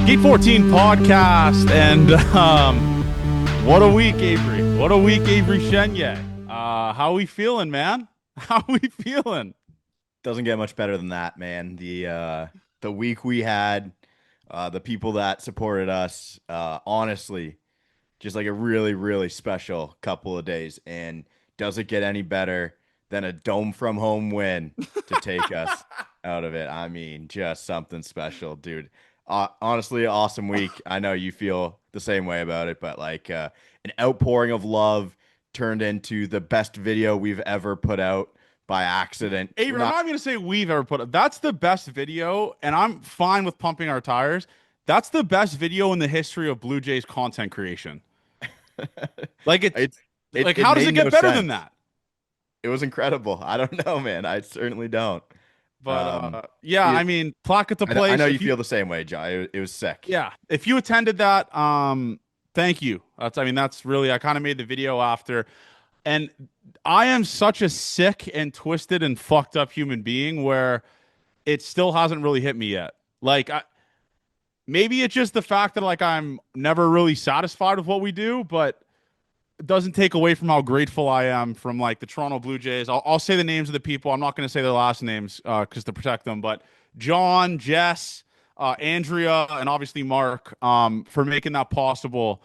Gate 14 podcast, and what a week, Avery. What a week, Avery Chenye. How we feeling, man? How we feeling? Doesn't get much better than that, man. The week we had, the people that supported us, honestly, just like a really, really special couple of days. And does it get any better than a dome from home win to take us out of it? I mean, just something special, dude. Honestly, awesome week. I know you feel the same way about it, but an outpouring of love turned into the best video we've ever put out by accident. We're Avery, I'm not not even gonna say we've ever put up. That's the best video, and I'm fine with pumping our tires. That's the best video in the history of Blue Jays content creation. Like it's it, it like, it how does made it get no better than sense. that? It was incredible. I don't know, man. I certainly don't. But Um, yeah, I it, mean, Plakata I know place. you If you feel the same way, John. It was sick. Yeah, if you attended that, thank you. I mean, that's really, I kind of made the video after, and I am such a sick and twisted and fucked up human being where it still hasn't really hit me yet. Maybe it's just the fact that I'm never really satisfied with what we do, but it doesn't take away from how grateful I am from like the Toronto Blue Jays. I'll say the names of the people. I'm not going to say their last names because to protect them, but John, Jess, Andrea, and obviously Mark for making that possible.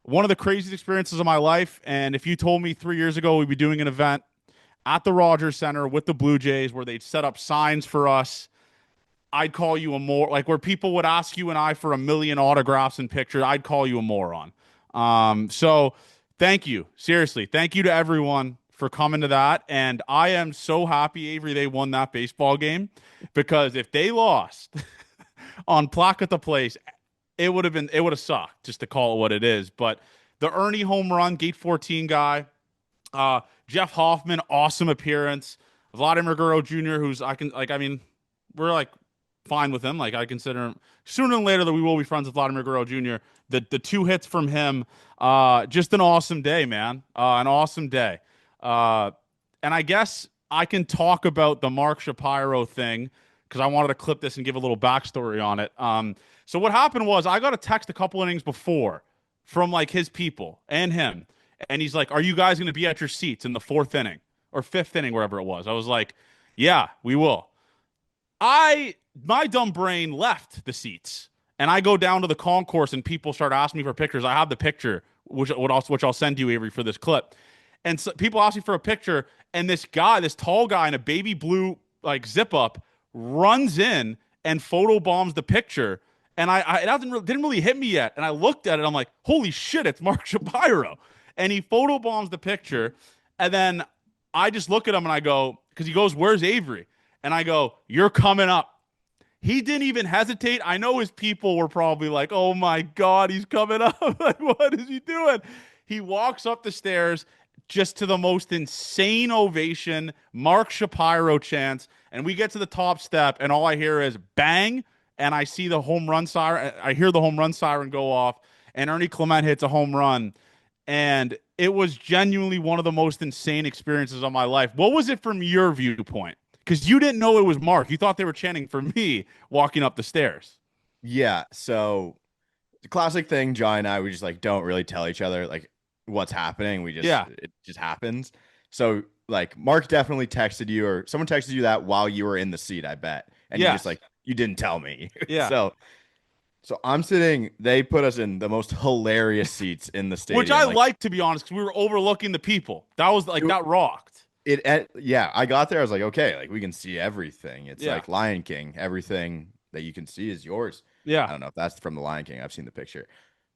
One of the craziest experiences of my life. And if you told me 3 years ago we'd be doing an event at the Rogers Center with the Blue Jays where they'd set up signs for us, I'd call you a more like where people would ask you and I for a million autographs and pictures, I'd call you a moron. So thank you. Seriously. Thank you to everyone for coming to that. And I am so happy, Avery, they won that baseball game because if they lost on Plakata Place, it would have sucked just to call it what it is. But the Ernie home run, Gate 14 guy, Jeff Hoffman, awesome appearance. Vladimir Guerrero Jr., who's I mean, we're like fine with him. Like I consider him sooner than later that we will be friends with Vladimir Guerrero Jr. The two hits from him, just an awesome day, man. An awesome day. Uh, and I guess I can talk about the Mark Shapiro thing because I wanted to clip this and give a little backstory on it. So what happened was I got a text a couple innings before from like his people and him, and he's like, "Are you guys going to be at your seats in the fourth inning or fifth inning, wherever it was?" I was like, "Yeah, we will." My dumb brain left the seats, and I go down to the concourse, and people start asking me for pictures. I have the picture, which I'll send you, Avery, for this clip. And so people ask me for a picture, and this guy, this tall guy in a baby blue like zip up, runs in and photo bombs the picture. And didn't really hit me yet. And I looked at it, I'm like, holy shit, it's Mark Shapiro. And he photo bombs the picture, and then I just look at him and I go, because he goes, "Where's Avery?" And I go, "You're coming up." He didn't even hesitate. I know his people were probably like, "Oh my God, he's coming up." Like, what is he doing? He walks up the stairs just to the most insane ovation, Mark Shapiro chants. And we get to the top step, and all I hear is bang. And I see the home run siren. I hear the home run siren go off, and Ernie Clement hits a home run. And it was genuinely one of the most insane experiences of my life. What was it from your viewpoint? Because you didn't know it was Mark. You thought they were chanting for me walking up the stairs. Yeah. So the classic thing, John and I, we just like don't really tell each other like what's happening. Yeah. It just happens. So like Mark definitely texted you or someone texted you that while you were in the seat, I bet. And you just Yes. like you didn't tell me. Yeah. So I'm sitting, they put us in the most hilarious seats in the Which I stadium. Like liked, to be honest, because we were overlooking the people. That was like, it, that rocked. yeah, I got there. I was like, okay, like we can see everything. It's Yeah. like Lion King. Everything that you can see is yours. Yeah. I don't know if that's from the Lion King. I've seen the picture,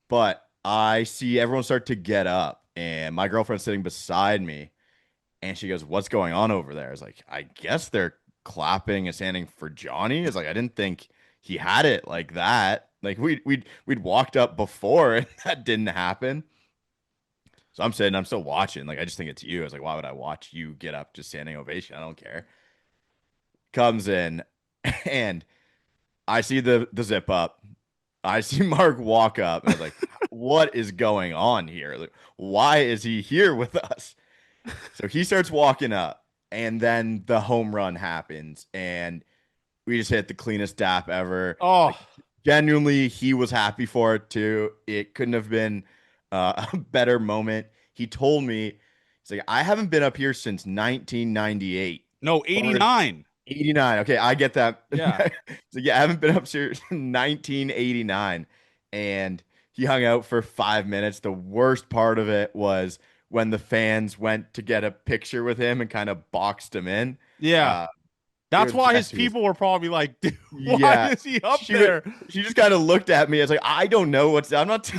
but I see everyone start to get up, and my girlfriend's sitting beside me, and she goes, "What's going on over there?" I was like, "I guess they're clapping and standing for Johnny." It's like I didn't think he had it like that. Like we'd walked up before, and that didn't happen. So I'm sitting, I'm still watching. Like I just think it's you. I was like, why would I watch you get up just standing ovation? I don't care. Comes in, and I see the zip up. I see Mark walk up. And I was like, what is going on here? Like, why is he here with us? So he starts walking up, and then the home run happens, and we just hit the cleanest dap ever. Oh, Like genuinely, he was happy for it too. It couldn't have been a better moment. He told me, he's like, I haven't been up here since 1998 No, or 89. 89. Okay, I get that. Yeah. So yeah, I haven't been up here since 1989. And he hung out for 5 minutes. The worst part of it was when the fans went to get a picture with him and kind of boxed him in. Yeah. Uh, it That's was why his Jesse was people were probably like, "Dude, why yeah. is he up She would there?" she just kind of looked at me. I was like, I don't know what's I'm not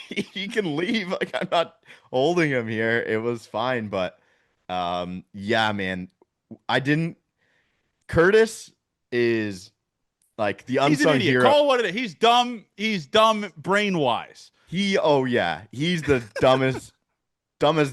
he can leave. Like I'm not holding him here. It was fine, but yeah, man. I didn't Curtis is like the He's an unsung idiot. hero. Call it what it is. He's dumb. He's dumb brain wise. Oh yeah, he's the dumbest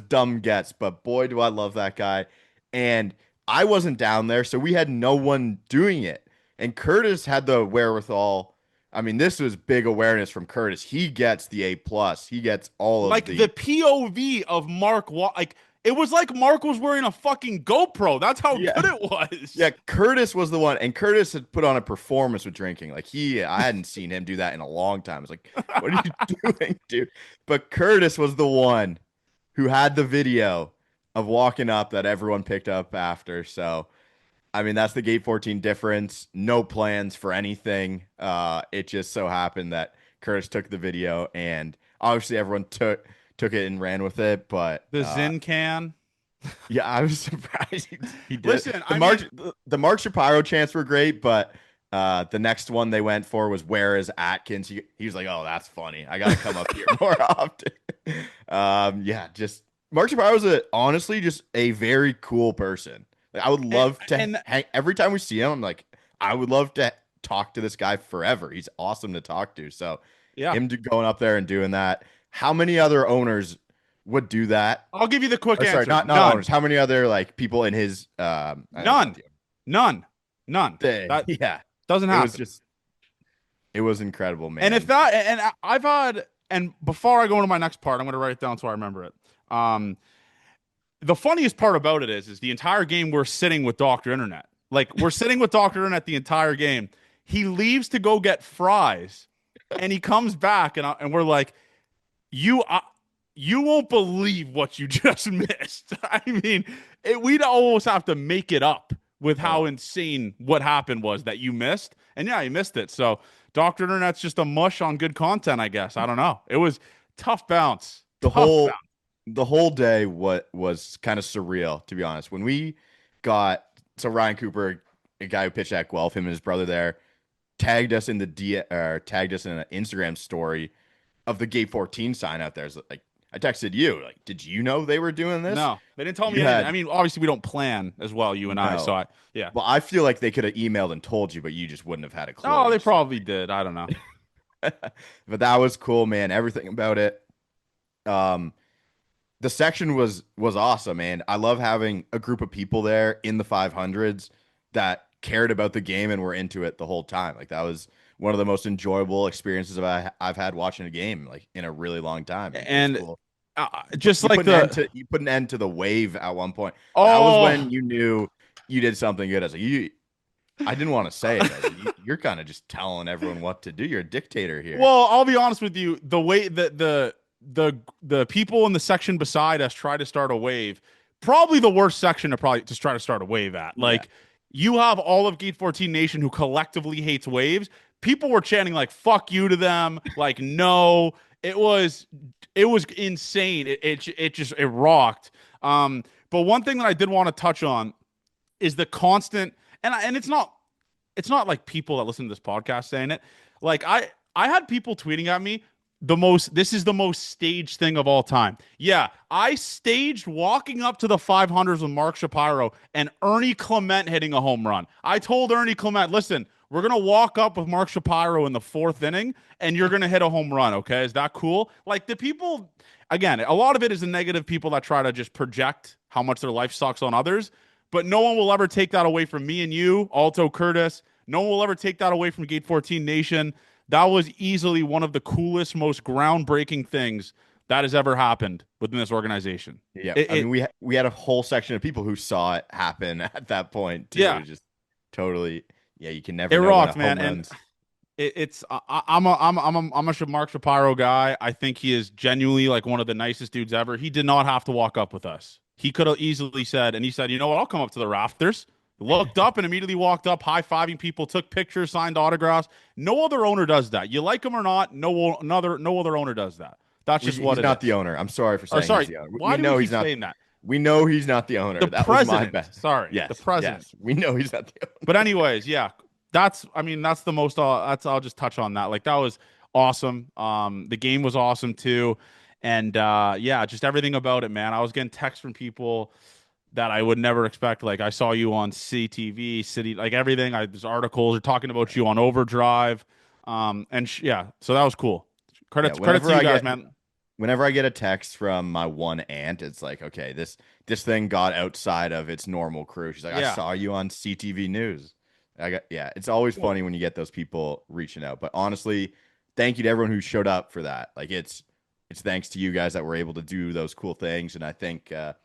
dumb gets, but boy do I love that guy. And I wasn't down there, so we had no one doing it. And Curtis had the wherewithal. I mean, this was big awareness from Curtis. He gets the A plus. He gets all of Like the the POV of Mark, like it was like Mark was wearing a fucking GoPro. That's how yeah. good it was. Yeah, Curtis was the one, and Curtis had put on a performance with drinking. Like I hadn't seen him do that in a long time. I was like, "What are you doing, dude?" But Curtis was the one who had the video of walking up that everyone picked up after. So, I mean, that's the Gate 14 difference. No plans for anything. It just so happened that Curtis took the video, and obviously everyone took it and ran with it. But The Zin can. yeah, I was surprised he did. Listen, The I mean, Mark Shapiro chants were great, but the next one they went for was "Where is Atkins?" He was like, "Oh, that's funny. I gotta come up here more often." Yeah, just Mark Shapiro was honestly just a very cool person. Like, I would love to and hang every time we see him. I'm like, I would love to talk to this guy forever. He's awesome to talk to. So yeah, going up there and doing that. How many other owners would do that? I'll give you the quick Or sorry, answer. not None, owners. How many other like people in his I know not none, the none, none. That yeah. doesn't It was happen. just it was incredible, And if man. that, and I've had, and before I go into my next part, I'm going to write it down so I remember it. The funniest part about it is the entire game we're sitting with Doctor Internet. Like we're sitting with Doctor Internet the entire game. He leaves to go get fries, and he comes back, and we're like, you. You won't believe what you just missed. I mean, we'd almost have to make it up with how Oh, insane what happened was that you missed. And yeah, you missed it. So Dr. Internet's just a mush on good content, I guess. I don't know. It was tough bounce. the Tough whole bounce. the whole day what was kind of surreal to be honest. When we got Ryan Cooper, a guy who pitched at Guelph, him and his brother there, tagged us in the tagged us in an Instagram story of the Gate 14 sign out there. It's like I texted you, like, did you know they were doing this? No, they didn't tell me You anything. I had mean, obviously we don't plan as well, you and I. So no. yeah. Well, I feel like they could have emailed and told you, but you just wouldn't have had a clue. Oh, You they just probably did. I don't know. but that was cool, man. Everything about it. Um, the section was awesome, man. I love having a group of people there in the 500s that cared about the game and were into it the whole time. Like that was one of the most enjoyable experiences I've had watching a game like in a really long time, and it was And cool. just You like put an end the, to the wave at one point. That was oh, when you knew you did something good. As you, I didn't want to say it. You're kind of just telling everyone what to do. You're a dictator here. well, I'll be honest with you. The way that the people in the section beside us try to start a wave, probably the worst section to probably just try to start a wave at. Yeah. Like you have all of Gate 14 Nation who collectively hates waves. People were chanting like "fuck you" to them. Like no, it was insane. It just it rocked. But one thing that I did want to touch on is the constant, and it's not like people that listen to this podcast saying it. Like I had people tweeting at me this is the most staged thing of all time. Yeah, I staged walking up to the 500s with Mark Shapiro and Ernie Clement hitting a home run. I told Ernie Clement, listen, we're going to walk up with Mark Shapiro in the fourth inning and you're going to hit a home run. Okay. Is that cool? Like the people, again, a lot of it is the negative people that try to just project how much their life sucks on others. But no one will ever take that away from me and you, Alto Curtis. No one will ever take that away from Gate 14 Nation. That was easily one of the coolest, most groundbreaking things that has ever happened within this organization. Yeah, It, I mean it we had a whole section of people who saw it happen at that point too. It yeah, was just totally yeah. You can it never know when a rocked, man. home And run's I'm a Mark Shapiro guy. I think he is genuinely like one of the nicest dudes ever. He did not have to walk up with us. He could have easily said, and he said, you know what? I'll come up to the rafters. Looked up and immediately walked up, high fiving people, took pictures, signed autographs. No other owner does that. You like him or not? No other owner does that. That's just what He's it not the is. owner. I'm sorry for Or saying he's sorry, the owner. We why do we know keep he's not. saying that? We know he's not the owner. The That was my president. bad. Sorry, the Yes, president. yes. We know he's not the owner. But anyways, yeah, that's the most. I'll just touch on that. Like that was awesome. The game was awesome too, and yeah, just everything about it, man. I was getting texts from people that I would never expect. Like I saw you on CTV, City, like everything. There's articles are talking about you on Overdrive, and yeah, so that was cool. Yeah, Credit to you guys, man. whenever I get a text from my one aunt, it's like, okay, this thing got outside of its normal crew. She's like, I Yeah, saw you on CTV News. Yeah, it's always cool. funny when you get those people reaching out. But honestly, thank you to everyone who showed up for that. Like it's thanks to you guys that we're able to do those cool things, and I think it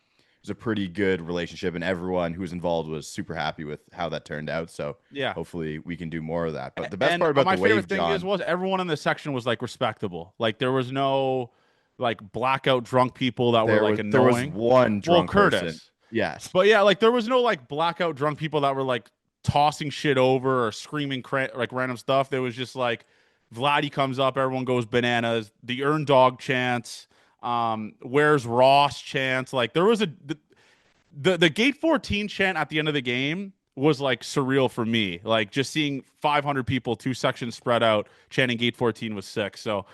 was a pretty good relationship, and everyone who was involved was super happy with how that turned out. So Yeah. hopefully we can do more of that. But the best And part about my the favorite wave, thing John, was everyone in the section was like respectable. Like there was no like blackout drunk people that were like there was annoying. one Well, drunk person. Curtis. Yes. But yeah, like there was no like blackout drunk people that were like tossing shit over or screaming like random stuff. There was just like Vladdy comes up, everyone goes bananas. The earn dog chants, where's Ross chants. Like there was the gate 14 chant at the end of the game was like surreal for me. Like just seeing 500 people, two sections spread out, chanting gate 14 was sick. So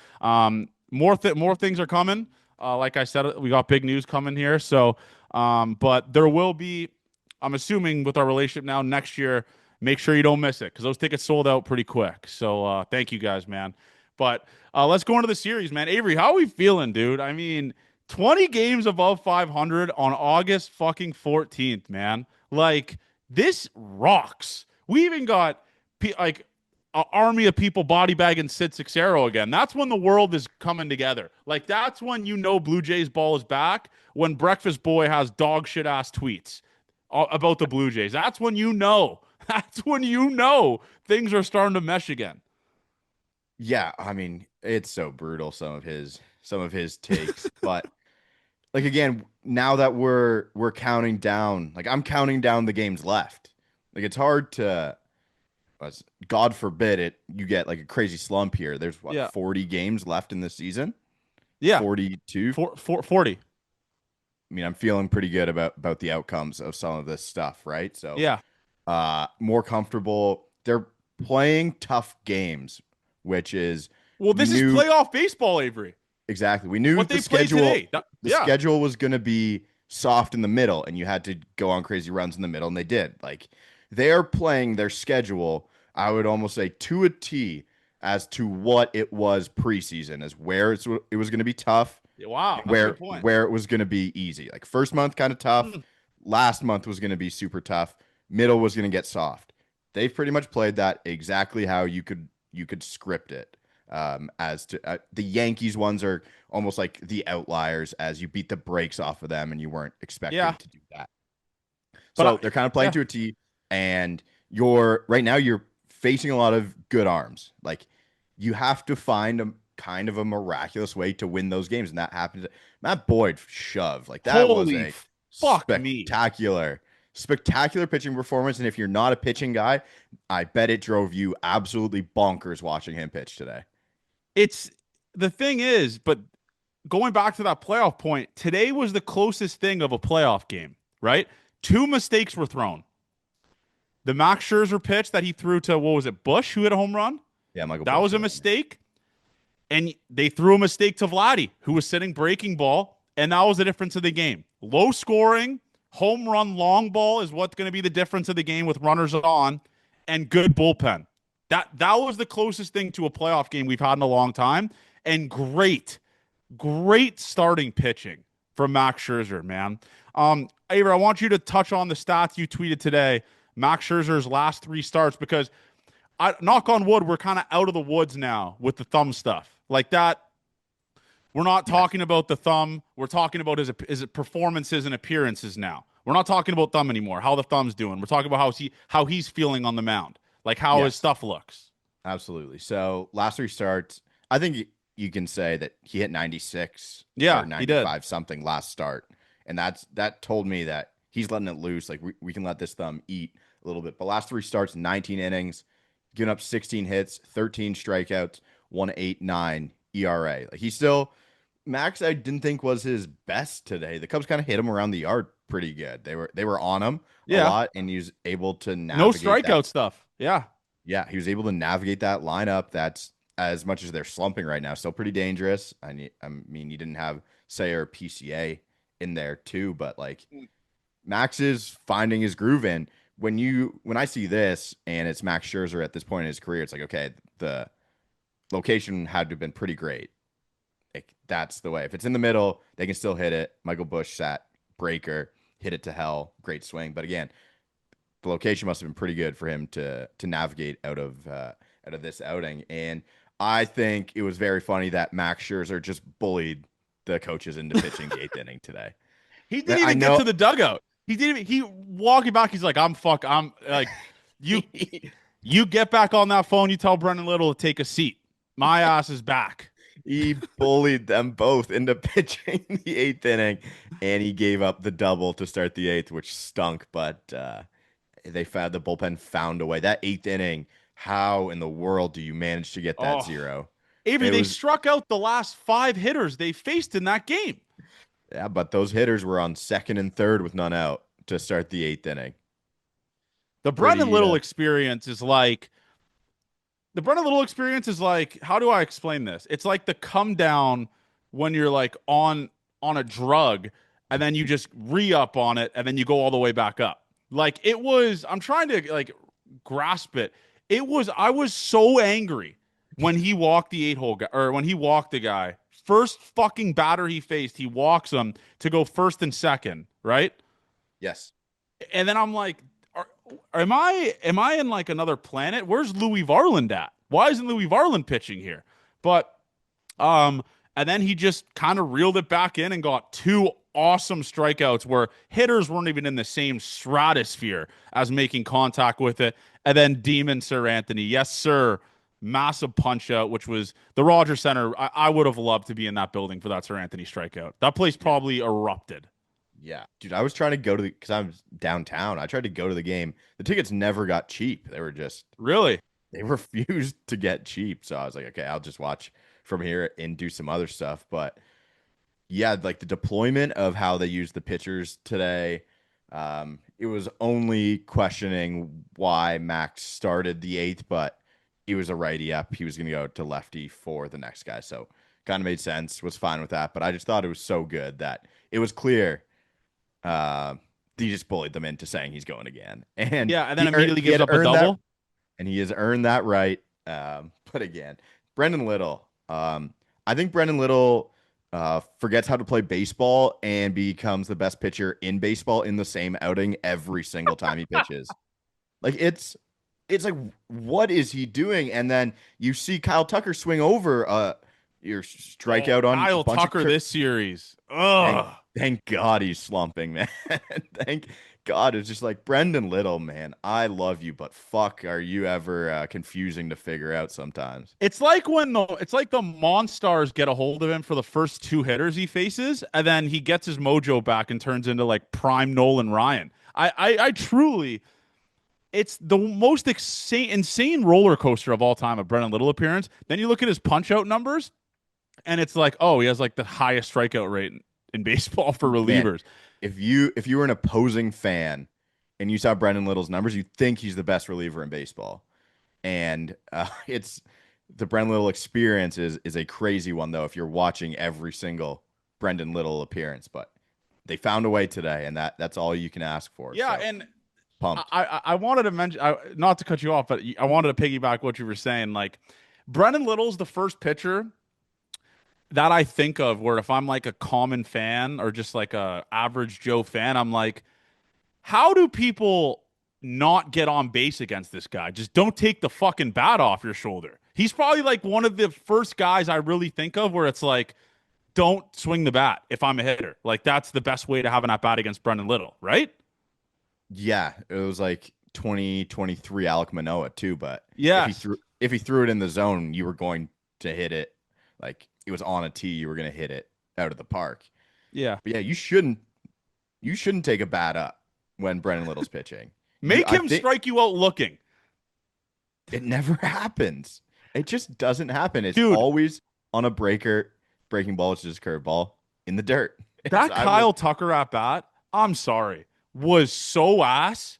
more things are coming. Like I said, we got big news coming here. So but there will be, I'm assuming with our relationship now next year, make sure you don't miss it because those tickets sold out pretty quick. So thank you guys, man. But let's go into the series, man. Avery, how are we feeling, dude? I mean, 20 games above 500 on August fucking 14th, man. Like, this rocks. We even got like an army of people body bagging Sid Sixero again. That's when the world is coming together. Like, that's when you know Blue Jays ball is back, when Breakfast Boy has dog shit ass tweets about the Blue Jays. That's when you know. That's when you know things are starting to mesh again. Yeah, I mean, it's so brutal some of his takes, but like again, now that we're counting down, like I'm counting down the games left. Like it's hard to God forbid you get like a crazy slump here. There's what Yeah. 40 games left in the season? Yeah. 42. 40. I mean, I'm feeling pretty good about the outcomes of some of this stuff, right? So, Yeah. more comfortable. They're playing tough games, which is Well, we this is knew playoff baseball, Avery. exactly. We knew What the they played schedule today. the Yeah. schedule was going to be soft in the middle and you had to go on crazy runs in the middle and they did. Like they are playing their schedule, I would almost say to a T as to what it was preseason as where it was going to be tough Wow. and That's a good point. where it was going to be easy. Like first month kind of tough, Mm. last month was going to be super tough, middle was going to get soft. They've pretty much played that exactly how you could script it. As to the Yankees ones are almost like the outliers as you beat the brakes off of them and you weren't expecting Yeah. to do that. But So they're kind of playing yeah. to a T, and right now you're facing a lot of good arms. Like you have to find a kind of a miraculous way to win those games, and that happened. Matt Boyd shoved like that was Holy a fuck me. spectacular pitching performance. And if you're not a pitching guy, I bet it drove you absolutely bonkers watching him pitch today. It's the thing is, but going back to that playoff point, today was the closest thing of a playoff game, right? Two mistakes were thrown. The Max Scherzer pitch that he threw to, what was it, Bush, who hit a home run? Yeah, Michael That Bush was a did. mistake. And they threw a mistake to Vladdy, who was sitting breaking ball, and that was the difference of the game. Low scoring, home run, long ball is what's going to be the difference of the game with runners on, and good bullpen. That was the closest thing to a playoff game we've had in a long time, and great starting pitching from Max Scherzer, man. Avery, I want you to touch on the stats you tweeted today, Max Scherzer's last three starts, because knock on wood, we're kind of out of the woods now with the thumb stuff. Like that, we're not talking about the thumb. We're talking about his performances and appearances now. We're not talking about thumb anymore, how the thumb's doing. We're talking about how he's feeling on the mound, like how his Yes. stuff looks. Absolutely. So last three starts, I think you can say that he hit 96 or Yeah, he did. 95 something last start. And that told me that he's letting it loose. Like we can let this thumb eat a little bit. But last three starts, 19 innings, giving up 16 hits, 13 strikeouts, 1.89 ERA. Like he's still Max, I didn't think was his best today. The Cubs kind of hit him around the yard pretty good. They were on him a Yeah. lot, and he was able to No navigate that. strikeout stuff. Yeah. Yeah, he was able to navigate that lineup. That's as much as they're slumping right now, still pretty dangerous. I mean, you didn't have Sayer or PCA in there too, but like Max is finding his groove in. When I see this and it's Max Scherzer at this point in his career, it's like okay, the location had to have been pretty great. Like, that's the way. If it's in the middle, they can still hit it. Michael Bush sat breaker, hit it to hell, great swing. But again, the location must have been pretty good for him to navigate out of this outing. And I think it was very funny that Max Scherzer just bullied the coaches into pitching the eighth inning today. He didn't I even get know to the dugout. He didn't even, he walking back, he's like, I'm like, you you get back on that phone, you tell Brendan Little to take a seat. My ass is back. he bullied them both into pitching the eighth inning, and he gave up the double to start the eighth, which stunk. But they found the bullpen found a way. That eighth inning, how in the world do you manage to get that Oh, zero? Avery, It they was struck out the last five hitters they faced in that game. Yeah, but those hitters were on second and third with none out to start the eighth inning. The Brendan Pretty Little experience is like the Brendan Little experience is like, how do I explain this? It's like the come down when you're like on a drug and then you just re-up on it and then you go all the way back up. Like it was, I'm trying to like grasp it. I was so angry when he walked the eight hole guy or when he walked the guy. First fucking batter he faced, he walks him to go first and second, right? yes. And then I'm like, are, am I in like another planet? Where's Louis Varland at? Why isn't Louis Varland pitching here? But and then he just kind of reeled it back in and got two awesome strikeouts where hitters weren't even in the same stratosphere as making contact with it. And then Demon Sir Anthony, yes sir, massive punch out, which was the Rogers Center. I would have loved to be in that building for that Sir Anthony strikeout. That place Yeah. probably erupted. Yeah. Dude, I was trying to go to the because I'm downtown. I tried to go to the game. The tickets never got cheap. Really? They refused to get cheap. So I was like, okay, I'll just watch from here and do some other stuff. But yeah, like the deployment of how they used the pitchers today. It was only questioning why Max started the eighth, but he was a righty up. He was going to go to lefty for the next guy. So kind of made sense, was fine with that. But I just thought it was so good that it was clear uh, he just bullied them into saying he's going again. And Yeah, and then immediately he gives had up a earned that, double. and he has earned that right. But again, Brendan Little, I think Brendan Little forgets how to play baseball and becomes the best pitcher in baseball in the same outing every single time he pitches. Like it's like what is he doing? And then you see Kyle Tucker swing over your Oh, strikeout on a Kyle bunch of Tucker this series. Ugh. thank God he's slumping, man. Thank God. It's just like Brendan Little, man. I love you, but fuck, are you ever confusing to figure out sometimes? It's like the Monstars get a hold of him for the first two hitters he faces, and then he gets his mojo back and turns into like prime Nolan Ryan. I truly, it's the most insane roller coaster of all time, a Brennan Little appearance. Then you look at his punch out numbers, and it's like, oh, he has like the highest strikeout rate in baseball for Man, relievers. if you were an opposing fan and you saw Brendan Little's numbers, you'd think he's the best reliever in baseball. And it's the Brendan Little experience is a crazy one though if you're watching every single Brendan Little appearance. But they found a way today, and that's all you can ask for. Yeah, So and pumped. I wanted to mention, not to cut you off, but I wanted to piggyback what you were saying. Like Brendan Little's the first pitcher that I think of where if I'm like a common fan or just like a average Joe fan, I'm like, how do people not get on base against this guy? Just don't take the fucking bat off your shoulder. He's probably like one of the first guys I really think of where it's like, don't swing the bat if I'm a hitter. Like that's the best way to have an at bat against Brendan Little, right? Yeah, it was like 2023 Alec Manoa too, but if he Yes. threw if he threw it in the zone, you were going to hit it. Like it was on a tee, you were going to hit it out of the park. Yeah. But yeah, you shouldn't take a bat up when Brennan Little's pitching. Make I him think strike you out looking. it never happens. It just doesn't happen. It's Dude, always on a breaking ball, which is a curveball in the dirt. that Kyle Tucker at bat, I'm sorry, was so ass.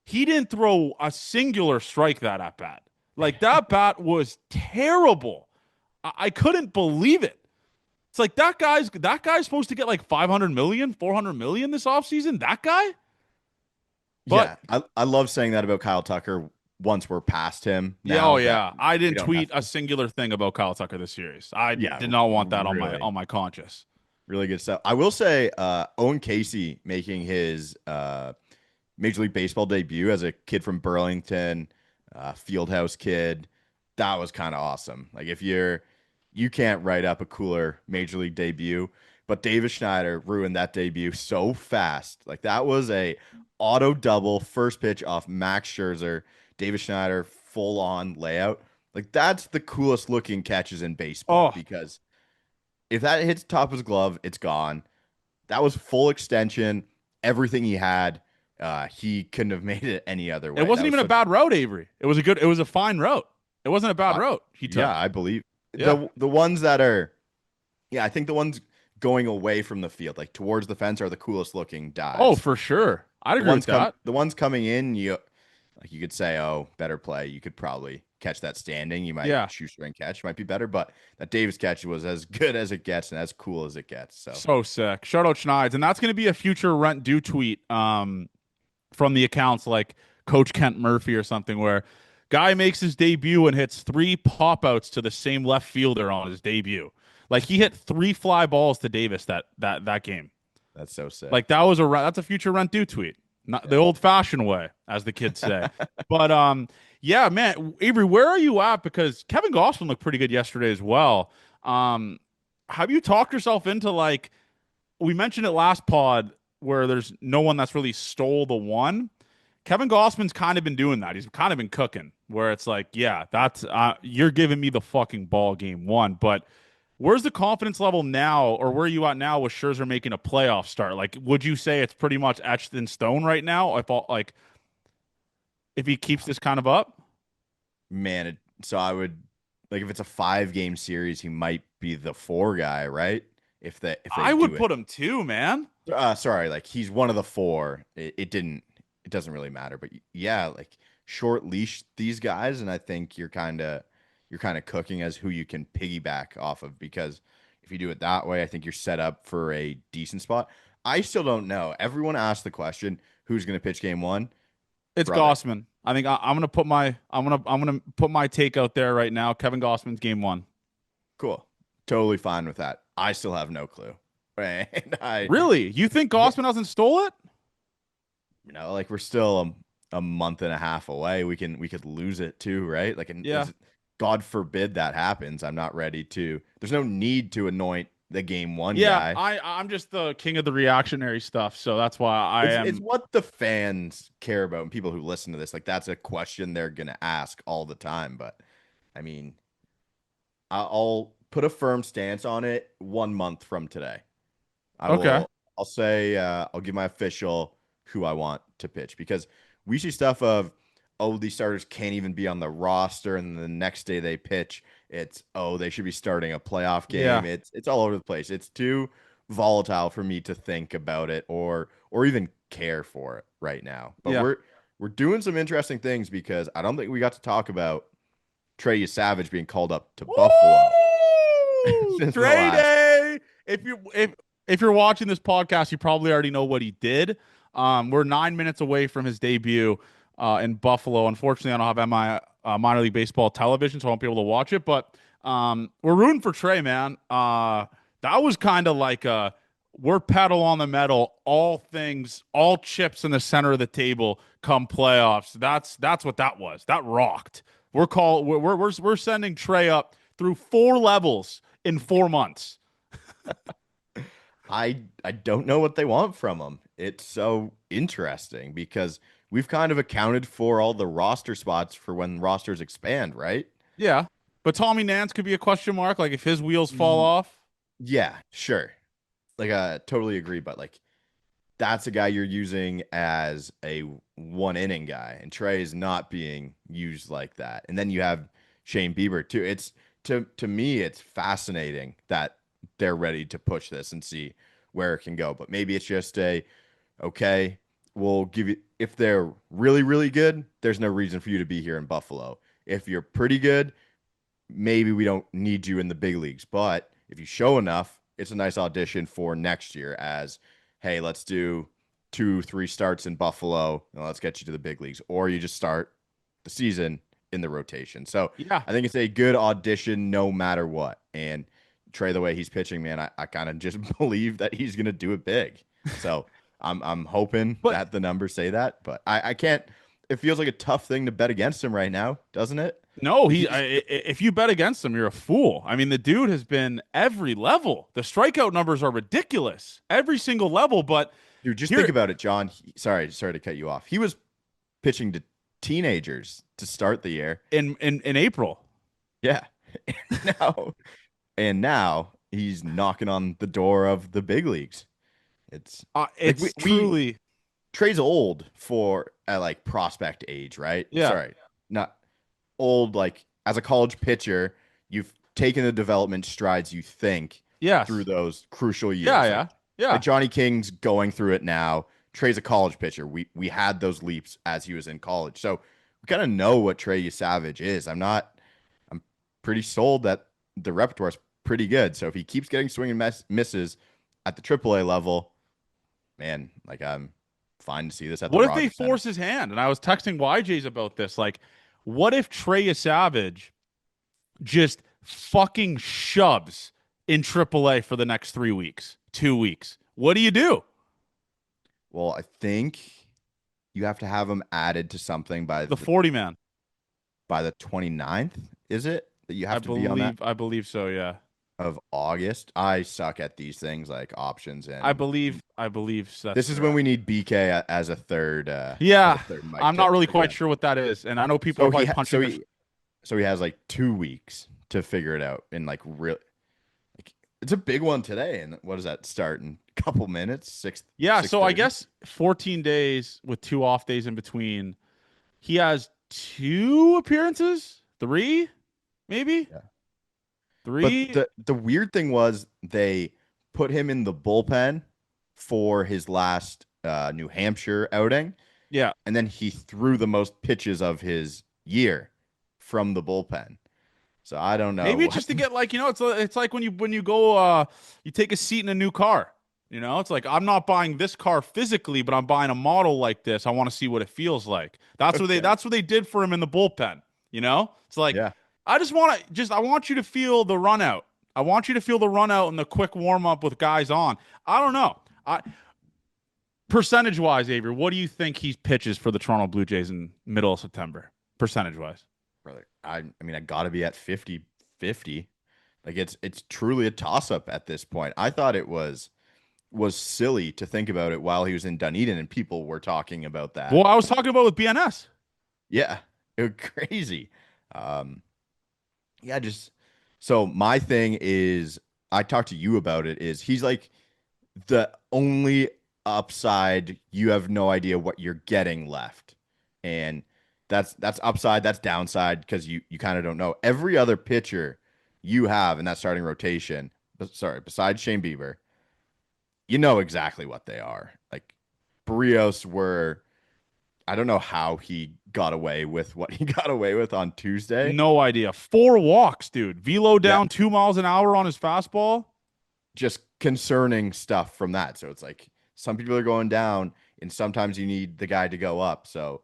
He didn't throw a singular strike that at bat. Like that bat was terrible. I couldn't believe it. It's like that guy's supposed to get like 500 million, 400 million this offseason. That guy? Yeah, But I love saying that about Kyle Tucker once we're past him yeah, oh now that yeah. I we didn't don't have tweet a singular thing about Kyle Tucker this series. I yeah, did not want that on my really, conscience. really good stuff. I will say Owen Casey making his Major League Baseball debut as a kid from Burlington, Fieldhouse kid. That was kind of awesome. Like if you can't write up a cooler Major League debut, but Davis Schneider ruined that debut so fast. Like that was a auto double first pitch off Max Scherzer, Davis Schneider full on layout. Like that's the coolest looking catches in baseball Oh, because if that hits top of his glove, it's gone. That was full extension, everything he had. He couldn't have made it any other it way. That wasn't was even a such, bad route, Avery. It was a fine route. It wasn't a bad uh, route he yeah, took. I believe Yeah. the ones that are, yeah, I think the ones going away from the field, like towards the fence, are the coolest looking Oh, dives. for sure. I'd agree with that. The ones coming in, you could say, oh, better play. You could probably catch that standing. You might Yeah. shoestring catch, might be better, but that Davis catch was as good as it gets and as cool as it gets. So So sick. Shout out Schneids. And that's going to be a future rent due tweet from the accounts like Coach Kent Murphy or something where guy makes his debut and hits three pop outs to the same left fielder on his debut. Like he hit three fly balls to Davis that game. that's so sick. Like that's a future rent due tweet. Not the Yeah. old fashioned way, as the kids say. But yeah, man, Avery, where are you at? Because Kevin Gossman looked pretty good yesterday as well. Um, have you talked yourself into like we mentioned it last pod where there's no one that's really stole the one. Kevin Gossman's kind of been doing that. He's kind of been cooking where it's like, yeah, that's you're giving me the fucking ball game one. But where's the confidence level now, or where are you at now with Scherzer making a playoff start? Like, would you say it's pretty much etched in stone right now? If he keeps this kind of up? Man, so I would like if it's a 5 game series, he might be the 4 guy, right? If they I do would it. put him too, man. Sorry, like he's one of the 4. It doesn't really matter, but yeah, like short leash these guys, and I think you're kind of cooking as who you can piggyback off of because if you do it that way, I think you're set up for a decent spot. I still don't know. Everyone asked the question, who's going to pitch game 1? It's Brother. Gossman. I think I'm gonna put my take out there right now. Kevin Gossman's game one. Cool. Totally fine with that. I still have no clue. And Really? You think yeah, Gossman hasn't stole it? like we're still a month and a half away. We could lose it too, right? Like, Yeah. God forbid that happens. I'm not ready to. There's no need to anoint the game 1 Yeah, guy. I'm just the king of the reactionary stuff, so that's why I It's am. what the fans care about and people who listen to this. Like that's a question they're gonna ask all the time. But I mean, I'll put a firm stance on it 1 month from today. I Okay. will. I'll say I'll give my official who I want to pitch because we see stuff of these starters can't even be on the roster, and the next day they pitch, it's they should be starting a playoff game. Yeah. It's all over the place. It's too volatile for me to think about it or even care for it right now. But Yeah. we're doing some interesting things because I don't think we got to talk about Trey Savage being called up to Buffalo Woo! since the Trey last. Day. If you're watching this podcast, you probably already know what he did. We're 9 minutes away from his debut in Buffalo. Unfortunately, I don't have MI minor league baseball television, so I won't be able to watch it. But we're rooting for Trey, man. That was kind of like we're pedal on the metal, all chips in the center of the table come playoffs. That's what that was. That rocked. We're sending Trey up through 4 levels in 4 months. I don't know what they want from him. It's so interesting because we've kind of accounted for all the roster spots for when rosters expand, right? Yeah. But Tommy Nance could be a question mark. Like if his wheels fall Ye- off. Yeah, sure. Like, I totally agree. But like, that's a guy you're using as a one inning guy, and Trey is not being used like that. And then you have Shane Bieber too. It's to me, it's fascinating that they're ready to push this and see where it can go. But maybe it's just okay, we'll give you if they're really, really good, there's no reason for you to be here in Buffalo. If you're pretty good, maybe we don't need you in the big leagues. But if you show enough, it's a nice audition for next year as, hey, let's do 2, 3 starts in Buffalo and let's get you to the big leagues. Or you just start the season in the rotation. So Yeah. I think it's a good audition no matter what. And Trey, the way he's pitching, man, I kind of just believe that he's gonna do it big. So I'm hoping But that the numbers say that, but I can't. It feels like a tough thing to bet against him right now, doesn't it? no, Like he's if you bet against him, you're a fool. I mean, the dude has been every level. The strikeout numbers are ridiculous. Every single level, but Dude, just think here about it, John. Sorry to cut you off. He was pitching to teenagers to start the year. in April. Yeah. Now and now he's knocking on the door of the big leagues. It's like It's we truly Trey's old for at like prospect age, right? yeah. Sorry. Not old like as a college pitcher, you've taken the development strides you think through Yes. those crucial Yeah, years. yeah. Like Yeah. Johnny King's going through it now. Trey's a college pitcher. We had those leaps as he was in college. So we kind of know what Trey Savage is. I'm pretty sold that the repertoire is pretty good. So if he keeps getting swing and misses at the AAA level, man, like I'm fine to see this at the What if they Rogers Center. force his hand? And I was texting YJ's about this. Like, what if Trey Savage just fucking shoves in AAA for the next 3 weeks, 2 weeks? What do you do? Well, I think you have to have him added to something The 40 man. by the 29th, is it? That you I have to be on that believe I believe so, yeah. of August. I suck at these things like options I and believe I believe that's this is when correct. we need BK as a Yeah, third mic I'm not really to quite get. sure what that is. And I know people are So probably punching their he has like 2 weeks to figure it out in like real like it's a big one today. And what does that start in a couple minutes? Yeah, Six so I thirty. guess 14 days with 2 off days in between. He has 2 appearances, three, maybe Yeah. But three. the weird thing was they put him in the bullpen for his last New Hampshire outing, Yeah, and then he threw the most pitches of his year from the bullpen. So I don't know maybe it's what. just to get like it's like when you go you take a seat in a new car. It's like I'm not buying this car physically, but I'm buying a model like this. I want to see what it feels like. Okay. That's what they did for him in the bullpen. It's like Yeah. I want you to feel the run out. I want you to feel the run out and the quick warm up with guys on. I don't know. I Percentage wise, Avery, what do you think he pitches for the Toronto Blue Jays in middle of September? Percentage wise. Brother. I mean I got to be at 50-50. Like it's truly a toss up at this point. I thought it was silly to think about it while he was in Dunedin and people were talking about that. Well, I was talking about with BNS. Yeah. It was crazy. Um yeah, just so my thing is I talked to you about it is he's like the only upside you have no idea what you're getting left. And that's upside, that's downside because you kind of don't know. Every other pitcher you have in that starting rotation, besides Shane Bieber, you know exactly what they are. Like Barrios were I don't know how he got away with what he got away with on Tuesday. No idea. 4 walks, dude. Velo Yeah, down 2 miles an hour on his fastball. just concerning stuff from that. So it's like some people are going down, and sometimes you need the guy to go up. So,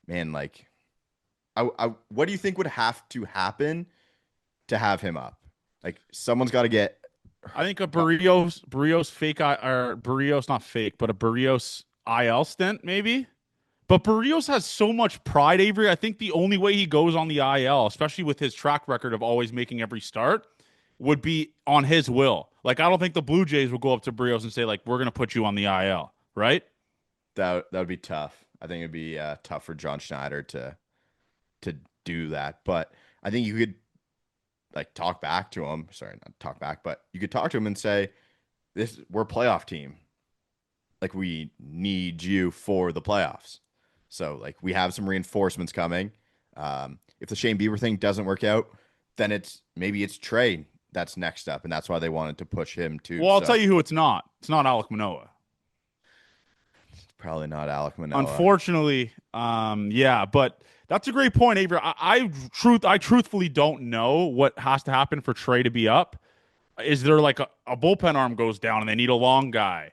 man, like, what do you think would have to happen to have him up? Like, someone's got to get. I think a Barrios fake or Barrios not fake, but a Barrios IL stint maybe. But Barrios has so much pride, Avery. I think the only way he goes on the IL, especially with his track record of always making every start, would be on his will. Like I don't think the Blue Jays will go up to Barrios and say like we're going to put you on the IL, right? That would be tough. I think it'd be tough for John Schneider to do that. But I think you could like talk back to him. Sorry, not talk back, but you could talk to him and say, "This we're a playoff team. Like we need you for the playoffs. So like we have some reinforcements coming. If the Shane Bieber thing doesn't work out, then maybe it's Trey that's next up, and that's why they wanted to push him too. Well, I'll tell So you who it's not. It's not Alek Manoah. probably not Alek Manoah. Unfortunately, yeah, but that's a great point, Avery. I truthfully don't know what has to happen for Trey to be up. Is there like a bullpen arm goes down and they need a long guy?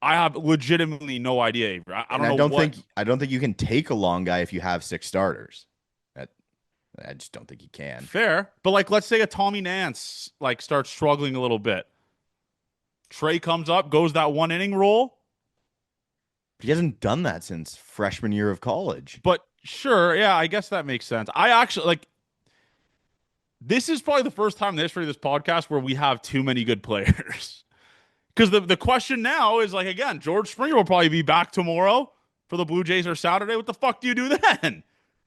I have legitimately no idea, Avery. I And don't know what. I don't think you can take a long guy if you have six starters. That I just don't think you can. Fair, but like, let's say a Tommy Nance like starts struggling a little bit. Trey comes up, goes that 1 inning role, He hasn't done that since freshman year of college. but sure, yeah, I guess that makes sense. I actually like this is probably the first time in the history of this podcast where we have too many good players. Because the question now is like, again, George Springer will probably be back tomorrow for the Blue Jays or Saturday. What the fuck do you do then?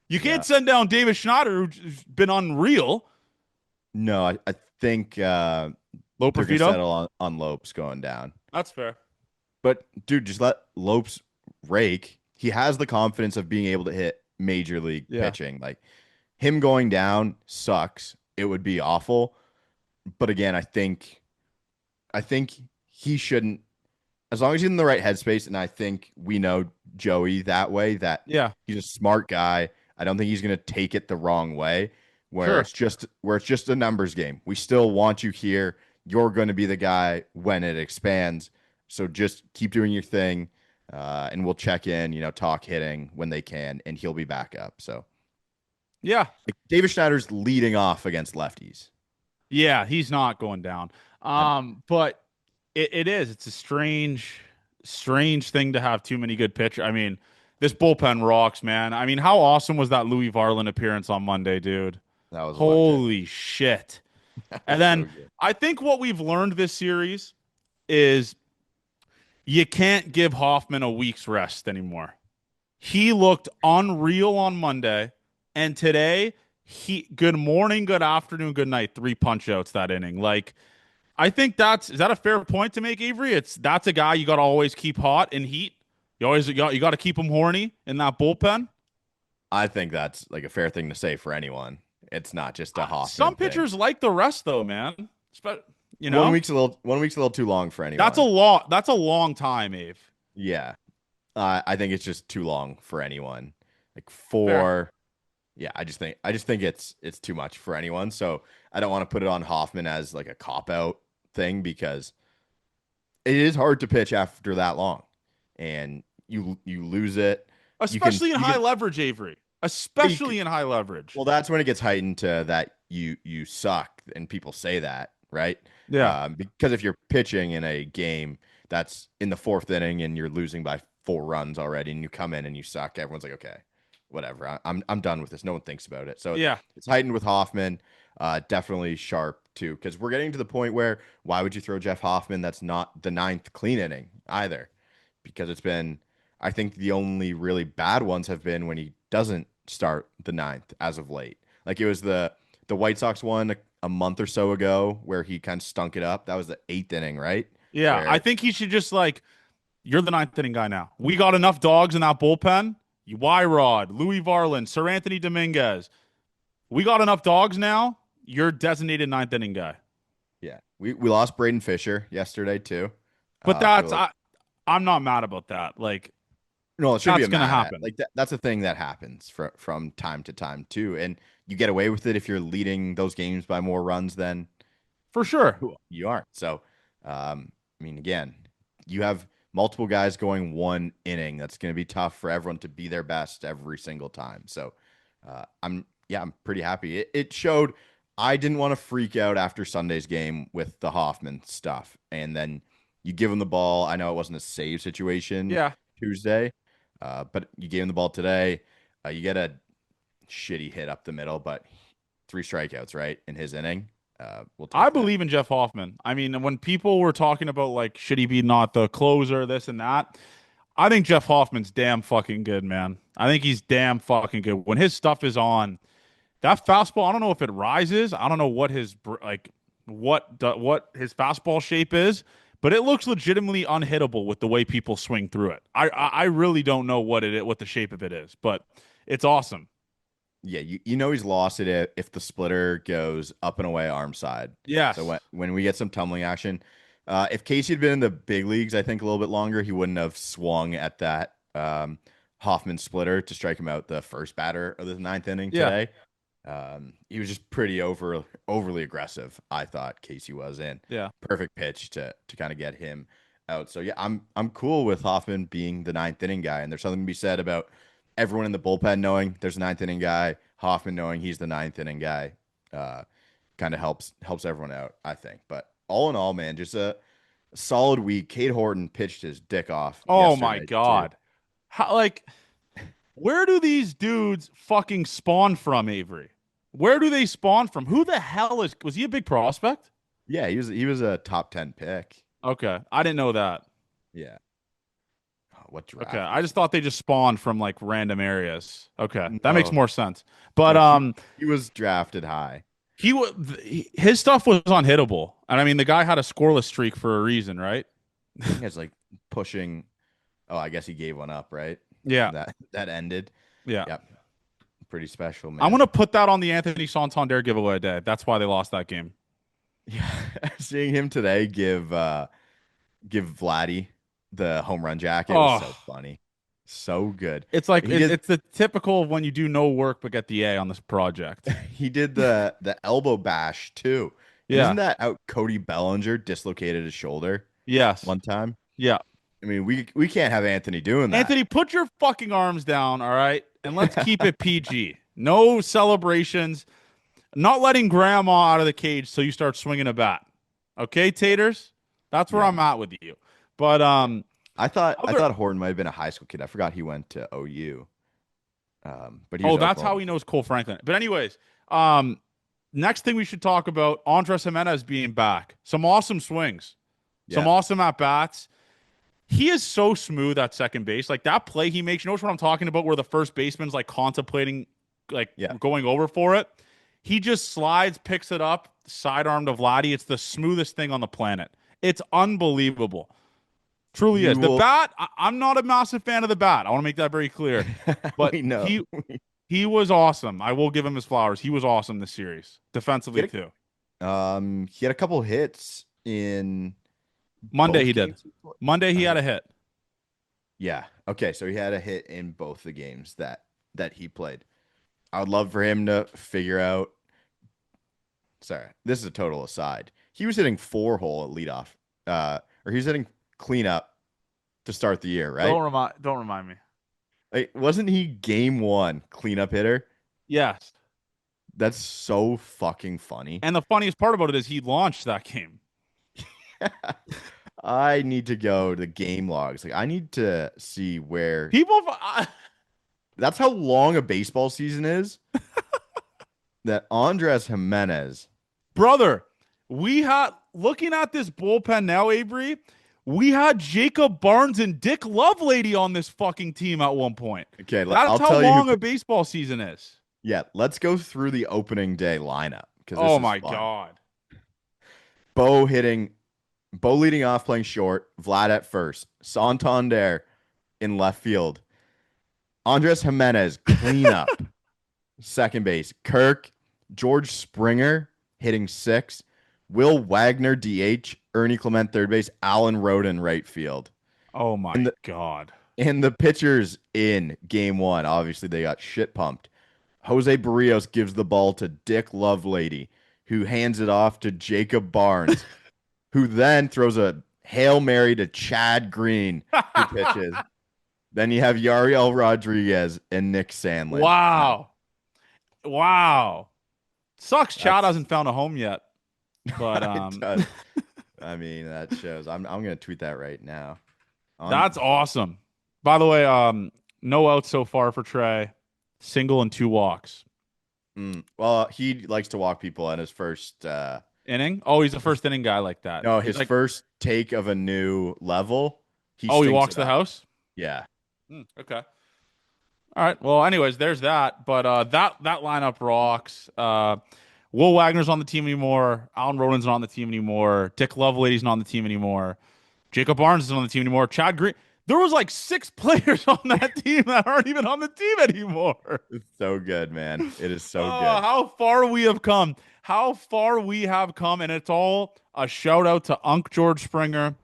You can't Yeah. send down David Schneider, who's been unreal. No, I think they're Low gonna Profito. settle on Lopes going down. That's fair. But dude, just let Lopes rake. He has the confidence of being able to hit major league Yeah. pitching. Like him going down sucks. It would be awful. But again, I think he shouldn't, as long as he's in the right headspace, and I think we know Joey that way, that Yeah. he's a smart guy. I don't think he's gonna take it the wrong way where Sure. it's just a numbers game. We still want you here. You're gonna be the guy when it expands. So just keep doing your thing. And we'll check in, talk hitting when they can, and he'll be back up. So Yeah. like, David Schneider's leading off against lefties. Yeah. He's not going down. But it is. It's a strange thing to have too many good pitchers. I mean, this bullpen rocks, man. I mean, how awesome was that Louis Varland appearance on Monday, dude? That was electric. Holy shit. And So then good. I think what we've learned this series is you can't give Hoffman a week's rest anymore. He looked unreal on Monday, and today he good morning, good afternoon, good night, 3 punch outs that inning. Like I think is that a fair point to make, Avery? That's a guy you got to always keep hot and heat. You got to keep him horny in that bullpen. I think that's like a fair thing to say for anyone. It's not just a Hoffman Some thing. pitchers like the rest though, man. You know, 1 week's a little too long for anyone. That's a long time, Ave. Yeah. I think it's just too long for anyone. Like Fair. yeah, I just think it's too much for anyone. So I don't want to put it on Hoffman as like a cop out thing because it is hard to pitch after that long, and you lose it. Especially in you high can, leverage, Avery. you can- Especially in high leverage. well, that's when it gets heightened to that you suck, and people say that, right? Yeah. Because if you're pitching in a game that's in the fourth inning and you're losing by 4 runs already, and you come in and you suck, everyone's like, okay, whatever. I'm done with this. No one thinks about it. So Yeah. it's heightened with Hoffman. Definitely sharp too, because we're getting to the point where why would you throw Jeff Hoffman? That's not the ninth clean inning either, because it's been. I think the only really bad ones have been when he doesn't start the ninth as of late. Like it was the White Sox one a month or so ago where he kind of stunk it up. That was the 8th inning, right? Yeah. I Where think he should just like, you're the ninth inning guy now. We got enough dogs in that bullpen. Y-Rod, Louis Varland, Sir Anthony Dominguez. We got enough dogs now. You're designated ninth inning guy. yeah, we lost Braden Fisher yesterday too. But For like I'm not mad about that. Like no, it should be that's a gonna mad at. happen Like that's a thing that happens from time to time too, and you get away with it if you're leading those games by more runs than for sure. you aren't. So, I mean, again, you have multiple guys going 1 inning. That's going to be tough for everyone to be their best every single time. So, I'm pretty happy. It showed. I didn't want to freak out after Sunday's game with the Hoffman stuff, and then you give him the ball. I know it wasn't a save situation Yeah. Tuesday, but you gave him the ball today. You get a shitty hit up the middle, but 3 strikeouts, right, in his inning. We'll take I that. believe in Jeff Hoffman. I mean, when people were talking about like, should he be not the closer, this and that, I think Jeff Hoffman's damn fucking good, man. I think he's damn fucking good. When his stuff is on, That fastball, I don't know if it rises. I don't know what his what his fastball shape is, but it looks legitimately unhittable with the way people swing through it. I really don't know what the shape of it is, but it's awesome. Yeah, you know he's lost it if the splitter goes up and away arm side. So Yes. when we get some tumbling action, if Casey had been in the big leagues, I think a little bit longer, he wouldn't have swung at that Hoffman splitter to strike him out the first batter of the ninth inning Yeah. today. He was just pretty overly aggressive. I thought Casey was in Yeah. perfect pitch to kind of get him out. So yeah, I'm cool with Hoffman being the ninth inning guy, and there's something to be said about everyone in the bullpen knowing there's a ninth inning guy, Hoffman knowing he's the ninth inning guy. Uh, Kind of helps everyone out, I think. But all in all, man, just a solid week. Cade Horton pitched his dick off Oh my yesterday too. God. How, like, where do these dudes fucking spawn from, Avery? Where do they spawn from? Who the hell was he a big prospect? Yeah, he was a top 10 pick. Okay. I didn't know that. Yeah. Oh, what Okay. draft I was just thought they just spawned from like random areas. Okay. he? That makes No, more sense. But no, he was drafted high. he was his stuff was unhittable. And I mean the guy had a scoreless streak for a reason, right? I think it's like pushing. Oh, I guess he gave one up, right? Yeah. That ended. Yeah. Yep, pretty special, I'm man. gonna put that on the Anthony Santander giveaway day. That's why they lost that game. Yeah, seeing him today give Vladdy the home run jacket was so Oh, funny, so good. it's like He did it's the typical when you do no work but get the A on this project. he did the elbow bash too, and isn't Yeah. that out? Cody Bellinger dislocated his shoulder Yes. one time. Yeah. I mean, we can't have Anthony doing that. Anthony, put your fucking arms down, all right? And let's keep it PG. No celebrations. Not letting grandma out of the cage so you start swinging a bat. Okay, taters? That's where Yeah, I'm at with you. But yeah. I other thought Horton might have been a high school kid. I forgot he went to OU. But he was oh, at that's how Oklahoma. he knows Cole Franklin. But anyways, um next thing we should talk about Andres Jimenez being back. Some awesome swings. Some Yeah, awesome at bats. He is so smooth at second base. Like that play he makes, you know what I'm talking about, where the first baseman's like contemplating, like yeah. going over for it. He just slides, picks it up, sidearm to Vladdy. It's the smoothest thing on the planet. It's unbelievable. Truly is. You The will. bat, I'm not a massive fan of the bat. I want to make that very clear. But We know. he was awesome. I will give him his flowers. He was awesome this series. He Defensively had too. he had a couple hits in Monday both he did. games. Monday he Uh, had a hit. yeah. Okay, so he had a hit in both the games that he played. I would love for him to figure out. Sorry, this is a total aside. He was hitting four hole at leadoff, or he was hitting cleanup to start the year, right? Don't remind me. Like, wasn't he game one cleanup hitter? Yes. That's so fucking funny. And the funniest part about it is he launched that game. I need to go to game logs. Like, I need to see where. People, That's how long a baseball season is. That Andres Jimenez. brother, we had looking at this bullpen now, Avery. We had Jacob Barnes and Dick Lovelady on this fucking team at one point. Okay, That's I'll how tell you. long a baseball season is. Yeah, let's go through the opening day lineup because this Oh is my fun. God. Bo hitting, Bo leading off, playing short. Vlad at first. Santander in left field. Andres Jimenez cleanup, second base. Kirk, George Springer hitting six. Will Wagner DH. Ernie Clement third base. Alan Roden right field. Oh my And the God. and the pitchers in game one, obviously they got shit pumped. Jose Barrios gives the ball to Dick Lovelady, who hands it off to Jacob Barnes, who then throws a Hail Mary to Chad Green, who pitches. Then you have Yariel Rodriguez and Nick Sandlin. Wow. Wow. Sucks Chad That's hasn't found a home yet. But it does. I mean, that shows. I'm gonna tweet that right now. that's awesome. By the way, no outs so far for Trey. Single and two walks. Well, he likes to walk people in his first Inning? Oh, he's a first inning guy like that. no, He's his like, first take of a new level. He oh, he stinks walks it the up. house? Yeah. Okay. All right. Well, anyways, there's that. But that lineup rocks. Will Wagner's on the team anymore. Alan Rodin's not on the team anymore. Dick Lovelady's not on the team anymore. Jacob Barnes isn't on the team anymore. Chad Green. There was like six players on that team that aren't even on the team anymore. It's so good, man. It is so Oh, good. how far we have come. How far we have come. And it's all a shout out to Unc George Springer,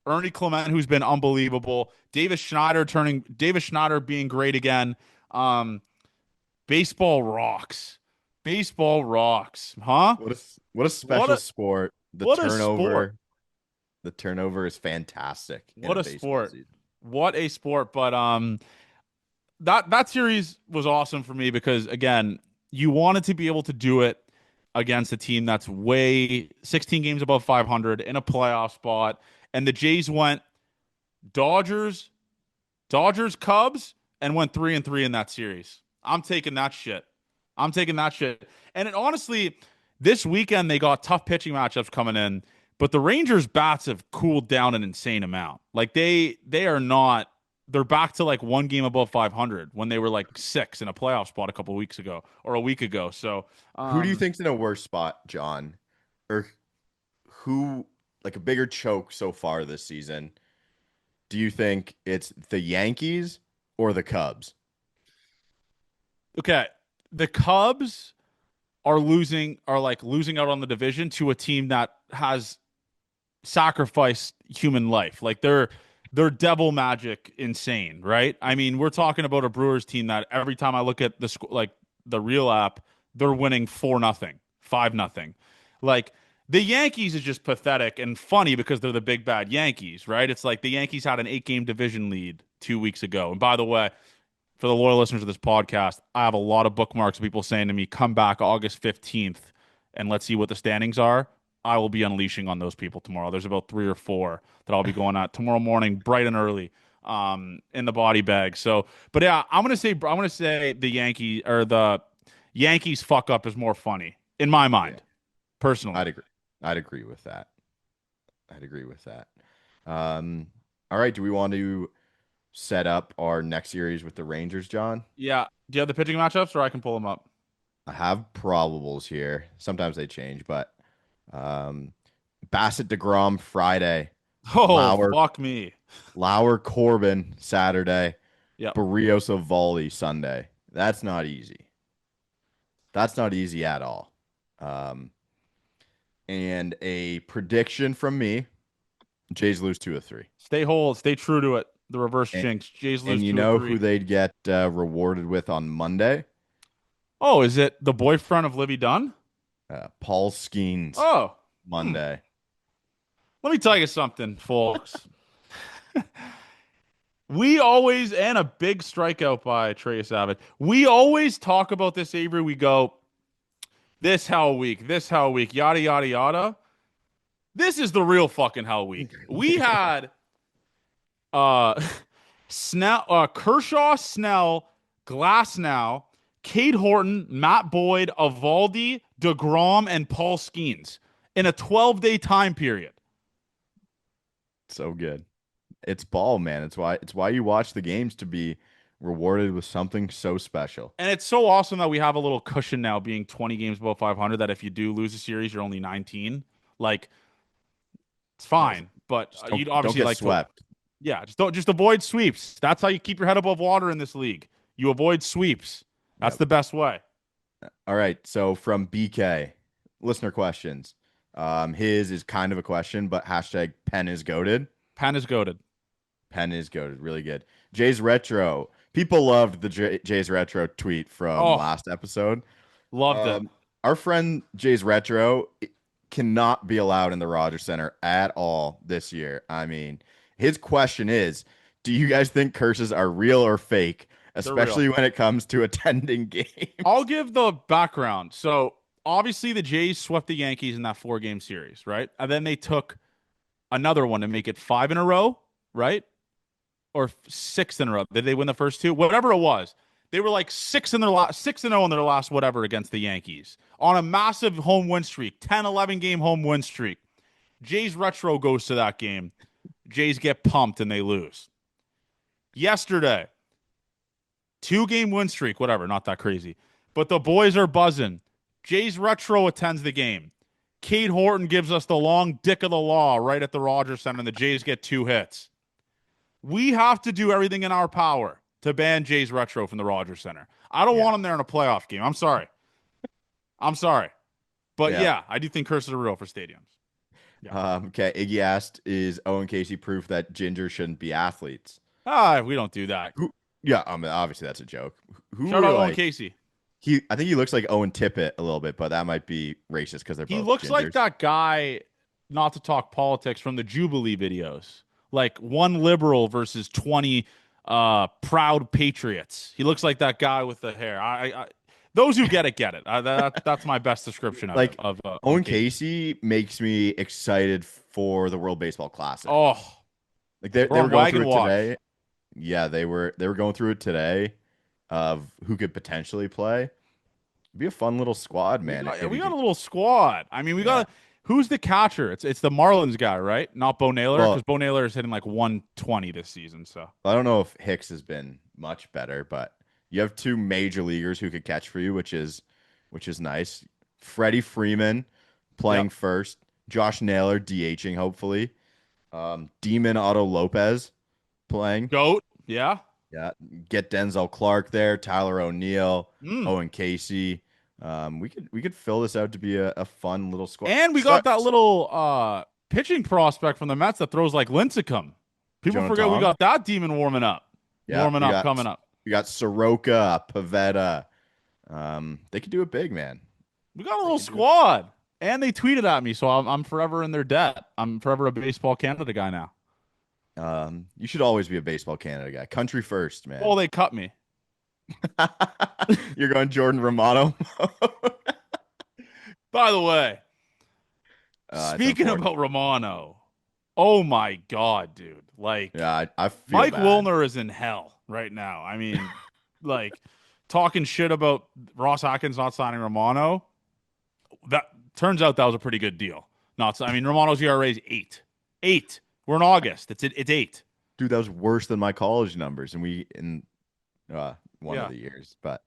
Ernie Clement, who's been unbelievable, Davis Schneider being great again. Um, baseball rocks. Baseball rocks. Huh? What a What special a sport. what a sport. The turnover is fantastic in What a a baseball sport. season. What a sport. But that series was awesome for me because again, you wanted to be able to do it against a team that's way 16 games above 500 in a playoff spot, and the Jays went Dodgers, Cubs, and went 3-3 in that series. I'm taking that shit. I'm taking that shit. And it, honestly, this weekend they got tough pitching matchups coming in, but the Rangers bats have cooled down an insane amount. Like they are not they're back to like one game above 500 when they were like 6 in a playoff spot a couple weeks ago or a week ago. So, Who do you um think's in a worse spot, John? Or who like a bigger choke so far this season? Do you think it's the Yankees or the Cubs? okay, the Cubs are losing out on the division to a team that has sacrifice human life. Like they're devil magic insane, right? I mean, we're talking about a Brewers team that every time I look at like the real app, they're winning 4-0, 5-0. Like the Yankees is just pathetic and funny because they're the big bad Yankees, right? It's like the Yankees had an 8-game division lead 2 weeks ago. And by the way, for the loyal listeners of this podcast, I have a lot of bookmarks of people saying to me, come back August 15th and let's see what the standings are. I will be unleashing on those people tomorrow. There's about 3 or 4 that I'll be going at tomorrow morning, bright and early, in the body bag. So, but yeah, I'm gonna say the Yankees fuck up is more funny in my Yeah, mind, I'd personally. agree. I'd agree with that. I'd agree with that. Um, all right, do we want to set up our next series with the Rangers, John? Yeah. Do you have the pitching matchups, or I can pull them up? I have probables here. Sometimes they change, but um, Bassett DeGrom Friday, Oh, Lauer fuck me. Corbin Saturday, Yep. Barrios Ovaldi Sunday. That's not easy. That's not easy at all. Um, and a prediction from me: Jays lose 2 of 3. Stay true to it. The reverse And, jinx. Jays and lose you two or know who three. they'd get rewarded with on Monday? Oh, is it the boyfriend of Livy Dunn? Paul Skeens Oh, Monday. let me tell you something, folks. We always, and a big strikeout by Trey Savage. We always talk about this, Avery. We go, this hell week, yada, yada, yada. This is the real fucking hell week. We had uh Kershaw, Snell, Glassnow, Cade Horton, Matt Boyd, Avaldi, DeGrom, and Paul Skeens in a 12-day time period. So good. It's ball, man. It's why you watch the games to be rewarded with something so special. And it's so awesome that we have a little cushion now being 20 games below 500 that if you do lose a series, you're only 19. Like, it's Yeah, fine. But just you'd don't obviously get like to, swept. yeah, just avoid sweeps. That's how you keep your head above water in this league. You avoid sweeps. That's Yep. the best way. All right. So from BK, listener questions. His is kind of a question, but hashtag pen is goaded. Pen is goaded. Pen is goaded. Really good. Jay's retro. People loved the Jay's retro tweet from Oh, last episode. loved it. Um, our friend Jay's retro cannot be allowed in the Rogers Center at all this year. I mean, his question is, do you guys think curses are real or fake, They're real. especially when it comes to attending I'll games? give the background. So obviously the Jays swept the Yankees in that 4-game series, right? And then they took another one to make it 5 in a row, right? Or 6 in a row. Did they win the first two? Whatever it was. They were like 6-0 in their last whatever against the Yankees on a massive home win streak, 10, 11 game home win streak. Jays retro goes to that game. Jays get pumped and they lose. Yesterday, 2-game win streak, whatever, not that crazy. But the boys are buzzing. Jays Retro attends the game. Cade Horton gives us the long dick of the law right at the Rogers Center, and the Jays get 2 hits. We have to do everything in our power to ban Jays Retro from the Rogers Center. I don't Yeah. want him there in a playoff game. I'm sorry. I'm sorry. But Yeah. yeah, I do think curses are real for stadiums. Yeah. Okay. Iggy asked, "Is Owen Casey proof that ginger shouldn't be athletes?" We don't do that. Who? Yeah. I mean, obviously that's a joke. Who Shout were out Owen like Casey. I think he looks like Owen Tippett a little bit, but that might be racist because they're He both looks like gingers. that guy, not to talk politics, from the Jubilee videos. Like one liberal versus 20 proud patriots. He looks like that guy with the hair. Those who get it, get it. That's my best description of Like Owen Owen Casey makes me excited for the World Baseball Classic. Oh, Like they bro, were going through wagon it watch. today. Yeah, they were going through it today of who could potentially play. It'd be a fun little squad, man. We got a little squad. I mean, we Yeah. got who's the catcher? It's the Marlins guy, right? Not Bo Naylor, Well, because Bo Naylor is hitting like 120 this season. So I don't know if Hicks has been much better, but you have 2 major leaguers who could catch for you, which is nice. Freddie Freeman playing Yep. first, Josh Naylor DHing hopefully. Demon Otto Lopez playing. goat, yeah. Yeah, get Denzel Clark there, Tyler O'Neill, Mm. Owen Casey. We could fill this out to be a fun little squad. And we got that little pitching prospect from the Mets that throws like Lincecum. People Jonah forget we Tom? got that demon warming up. Coming up. We got Soroka, Pavetta. They could do it big, man. We got a little squad. And they tweeted at me, so I'm forever in their debt. I'm forever a Baseball Canada guy now. You should always be a Baseball Canada guy. Country first, man. Well, they cut me. You're going Jordan Romano. By the way, It's speaking unfortunate. about Romano, oh my God, dude. Like, Yeah, I feel Mike bad. Wilner is in hell right now. I mean, like, talking shit about Ross Atkins not signing Romano. That turns out that was a pretty good deal. Romano's ERA is 8. 8. We're in August. It's 8. Dude, that was worse than my college numbers, and one Yeah. of the years. But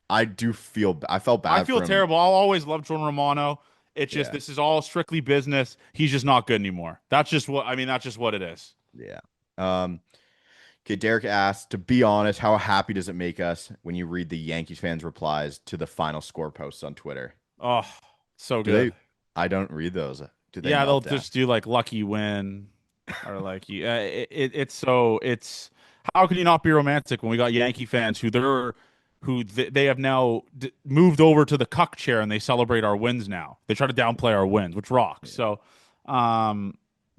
I felt bad. I feel for him. terrible. I'll always love Jordan Romano. It's just Yeah. this is all strictly business. He's just not good anymore. That's just what it is. Yeah. Okay, Derek asked, to be honest, how happy does it make us when you read the Yankees fans' replies to the final score posts on Twitter? Oh, so Do good. I don't read those. Do they Yeah, they'll melt down? just do like lucky win or like it's how can you not be romantic when we got Yankee fans they have now moved over to the cuck chair and they celebrate our wins now. They try to downplay our wins, which rocks. So,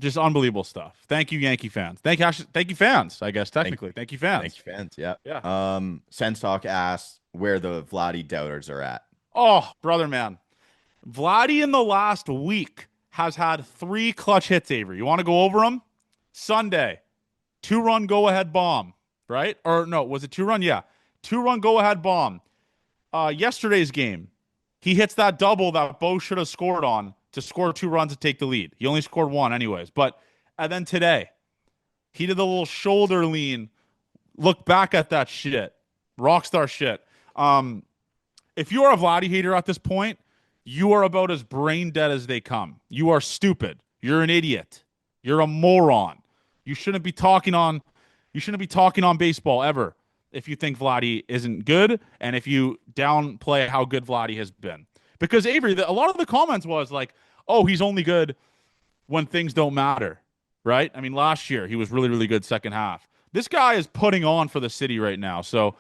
just unbelievable stuff. Thank you, Yankee fans. Thank you, fans. I guess technically, thank you, fans. Thank you, fans. Yeah. Yeah. Sense Talk asks where the Vladdy doubters are at. Oh, brother, man, Vladdy in the last week has had 3 clutch hits. Avery, you want to go over them? Sunday, 2-run go-ahead bomb, right? Or no, was it 2-run? Yeah, 2-run go-ahead bomb. Yesterday's game, he hits that double that Bo should have scored on to score 2 runs to take the lead. He only scored 1 anyways. And then today, he did the little shoulder lean. Look back at that shit. Rockstar shit. If you are a Vladdy hater at this point, you are about as brain dead as they come. You are stupid. You're an idiot. You're a moron. You shouldn't be talking on baseball ever if you think Vladdy isn't good and if you downplay how good Vladdy has been. Because Avery, a lot of the comments was like, "Oh, he's only good when things don't matter." Right? I mean, last year he was really, really good second half. This guy is putting on for the city right now. So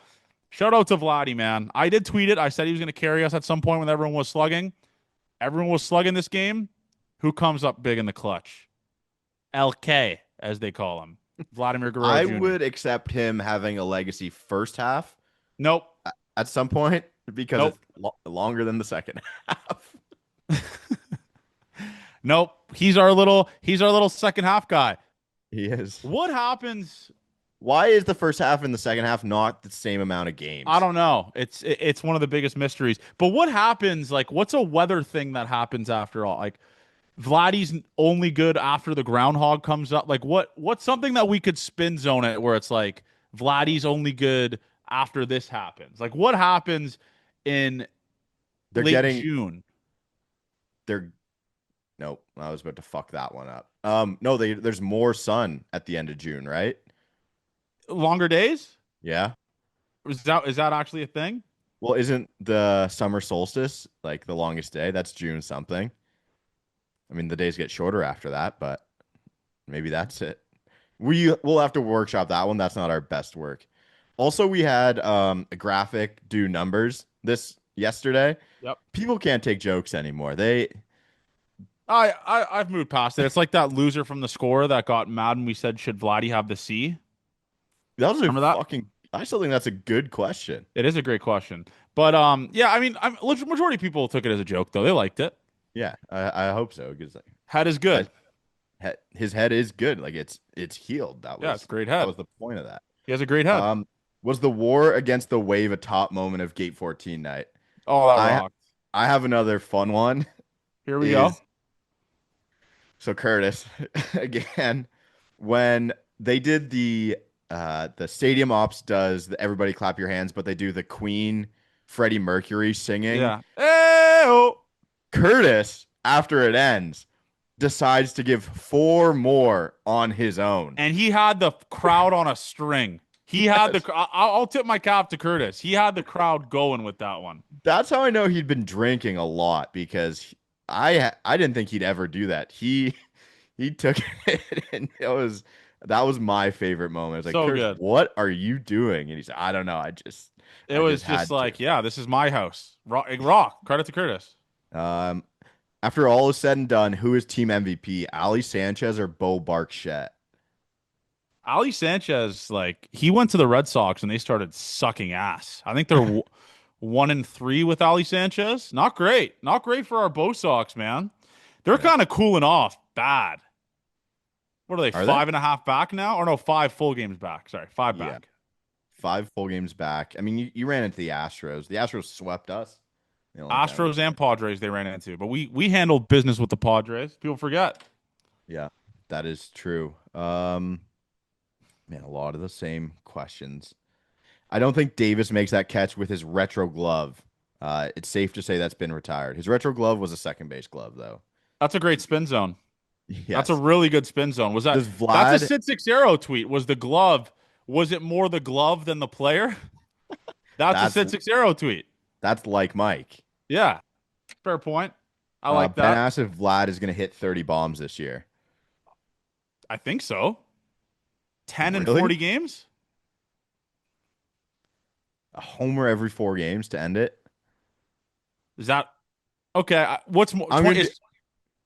shout out to Vladdy, man. I did tweet it. I said he was going to carry us at some point when everyone was slugging. Everyone was slugging this game. Who comes up big in the clutch? LK, as they call him. Vladimir Guerrero I Jr. would accept him having a legacy first half Nope. at some point because Nope. it's longer than the second half. Nope. He's our little second half guy. He is. What happens? Why is the first half and the second half not the same amount of games? I don't know. It's one of the biggest mysteries. But what happens? Like, what's a weather thing that happens after all? Like, Vladdy's only good after the groundhog comes up. Like, what's something that we could spin zone it where it's like Vladdy's only good after this happens? Like, what happens in They're late getting June? they're nope. I was about to fuck that one up. No, there's more sun at the end of June, right? Longer days? Yeah. Is that actually a thing? Well, isn't the summer solstice like the longest day? That's June something. I mean, the days get shorter after that, but maybe that's it. We'll have to workshop that one. That's not our best work. Also, we had a graphic do numbers this yesterday. Yep. People can't take jokes anymore. I've moved past it. It's like that loser from the score that got mad when we said should Vladdy have the C? That was a Remember that? fucking. I still think that's a good question. It is a great question. But yeah, I mean, majority of people took it as a joke though. They liked it. Yeah, I hope so because like, Head is good. his head is good. Like it's healed. Yeah, it's a great That head. was the point of that. He has a great head. Was the war against the wave a top moment of Gate 14 night? Oh, that I rocked. I have another fun one. Here we go. Is so Curtis again when they did the stadium ops does the everybody clap your hands, but they do the Queen Freddie Mercury singing. Yeah. Hey-oh. Curtis, after it ends, decides to give four more on his own. And he had the crowd on a string. He had the. I'll tip my cap to Curtis. He had the crowd going with that one. That's how I know he'd been drinking a lot because I didn't think he'd ever do that. He took it and that was my favorite moment. I was like, So Curtis, good. what are you doing? And he said, I don't know. It I was had just like, to. yeah, this is my house. Rock. Credit to Curtis. Um, after all is said and done, who is team MVP? Ali Sanchez or Bo Barkshett? Ali Sanchez, like he went to the Red Sox and they started sucking ass. I think they're 1-3 with Ali Sanchez. Not great. Not great for our Bo Sox, man. They're Yeah. kind of cooling off bad. What are they, Are they? 5.5 back now? Or no, 5 full games back. Sorry, 5 Yeah. back. 5 full games back. I mean, you ran into the Astros. The Astros swept us. Astros and Padres they ran into, but we handled business with the Padres. People forget. Yeah, that is true. Man, a lot of the same questions. I don't think Davis makes that catch with his retro glove. It's safe to say that's been retired. His retro glove was a second base glove, though. That's a great spin zone. That's a Yes. really good spin zone. Was that? Does That's a Vlad? Sid Sixero tweet. Was the glove? Was it more the glove than the player? That's a That's Sid Sixero tweet. that's like Mike. Yeah, fair point. I like Ben that. asked if Vlad is going to hit 30 bombs this year. I think so. 10 and Really? 40 games. A homer every 4 games to end it. Is that okay? What's more? I'm 20, gonna do,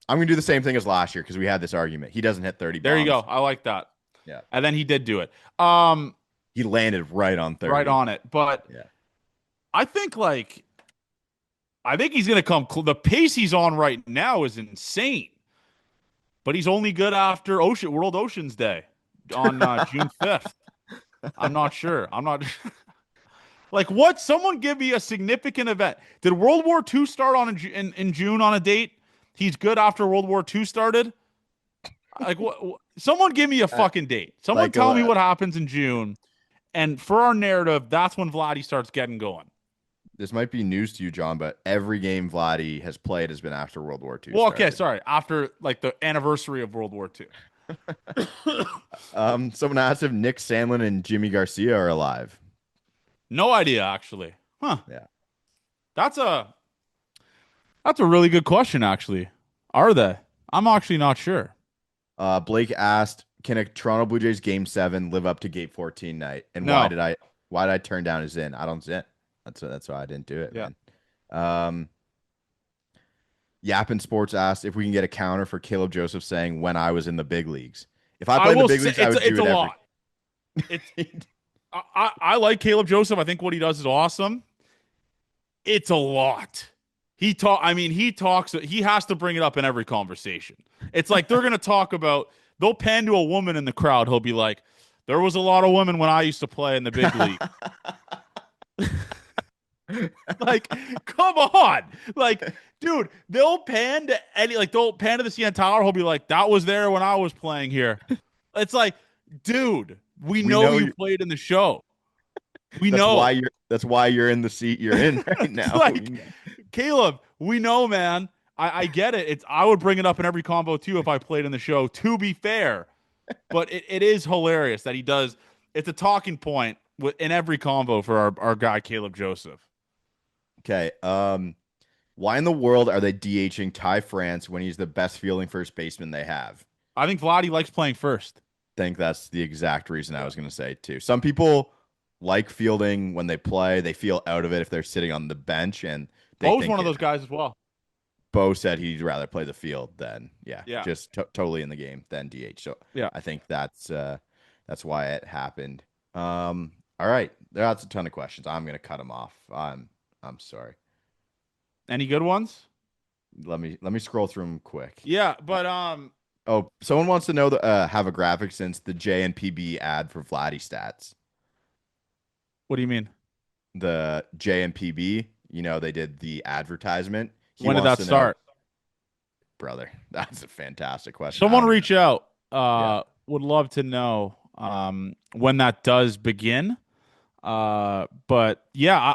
I'm gonna do the same thing as last year because we had this argument. He doesn't hit 30 there you bombs. go. I like that. Yeah. And then he did do it. He landed right on 30. Right on it. But Yeah. I think he's gonna come. The pace he's on right now is insane. But he's only good after World Oceans Day on June 5th. I'm not sure. I'm not like what? Someone give me a significant event. Did World War II start in June on a date? He's good after World War II started. Like what? Someone give me a fucking date. Someone like, tell me what happens in June. And for our narrative, that's when Vladdy starts getting going. This might be news to you, John, but every game Vladdy has played has been after World War II. Well, okay, sorry. After like the anniversary of World War II. Someone asked if Nick Sandlin and Jimmy Garcia are alive. No idea, actually. Huh. Yeah. That's a really good question, actually. Are they? I'm actually not sure. Blake asked, "Can a Toronto Blue Jays Game 7 live up to Gate 14 night?" And No. why did I turn down his in? I don't zin. That's why I didn't do it. Yeah. Man. Yappin Sports asked if we can get a counter for Caleb Joseph saying when I was in the big leagues. If I played in the big leagues, I would do it a lot. I like Caleb Joseph. I think what he does is awesome. It's a lot. He talks. He has to bring it up in every conversation. It's like they're gonna talk about. They'll pan to a woman in the crowd. He'll be like, "There was a lot of women when I used to play in the big league." Like, come on. Like, dude, they'll pan to the CN Tower. He'll be like, "That was there when I was playing here." It's like, dude, we know you played in the show. We know. That's why you're in the seat you're in right It's now. like, Caleb, we know, man. I get it. I would bring it up in every combo too if I played in the show, to be fair. But it is hilarious that he does. It's a talking point in every combo for our guy Caleb Joseph. Okay. Why in the world are they DHing Ty France when he's the best fielding first baseman they have? I think Vladdy likes playing first. Think that's the exact reason I Yeah. was going to say too. Some people like fielding when they play. They feel out of it if they're sitting on the bench and they Bo's one think of it. those guys as well. Bo said he'd rather play the field than Yeah. just totally in the game than DH. So Yeah. I think that's why it happened. All right, that's a ton of questions. I'm going to cut them off. I'm sorry. Any good ones? Let me scroll through them quick. Yeah, Uh, but Oh, someone wants to know have a graphic since the J and PB ad for Vladdy stats. what do you mean? The J and PB, they did the advertisement. He When did wants that to know, start? brother. That's a fantastic question. I Someone don't even reach out. Yeah. Would love to know when that does begin. But yeah,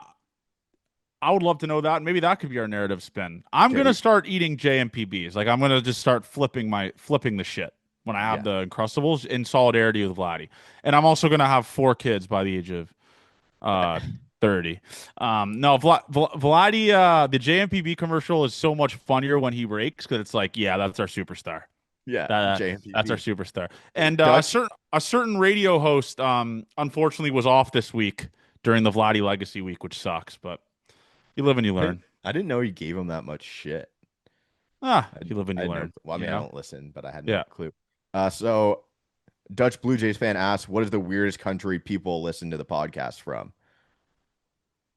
I would love to know that. Maybe that could be our narrative spin. I'm gonna Okay. start eating JMPBs. Like I'm gonna just start flipping the shit when I have Yeah. the Uncrustables in solidarity with Vladdy. And I'm also gonna have 4 kids by the age of uh 30. No, Vladdy, the JMPB commercial is so much funnier when he rakes because it's like, yeah, that's our superstar. Yeah. That J and that's our PB. superstar. And Dutch. a certain radio host unfortunately was off this week during the Vladdy Legacy week, which sucks, but you live and you I didn't, learn. I didn't know he gave him that much shit. You live and I you had no. learn, Well, I you mean, I know? don't listen, but I had no Yeah. clue. So Dutch Blue Jays fan asks, "What is the weirdest country people listen to the podcast from?"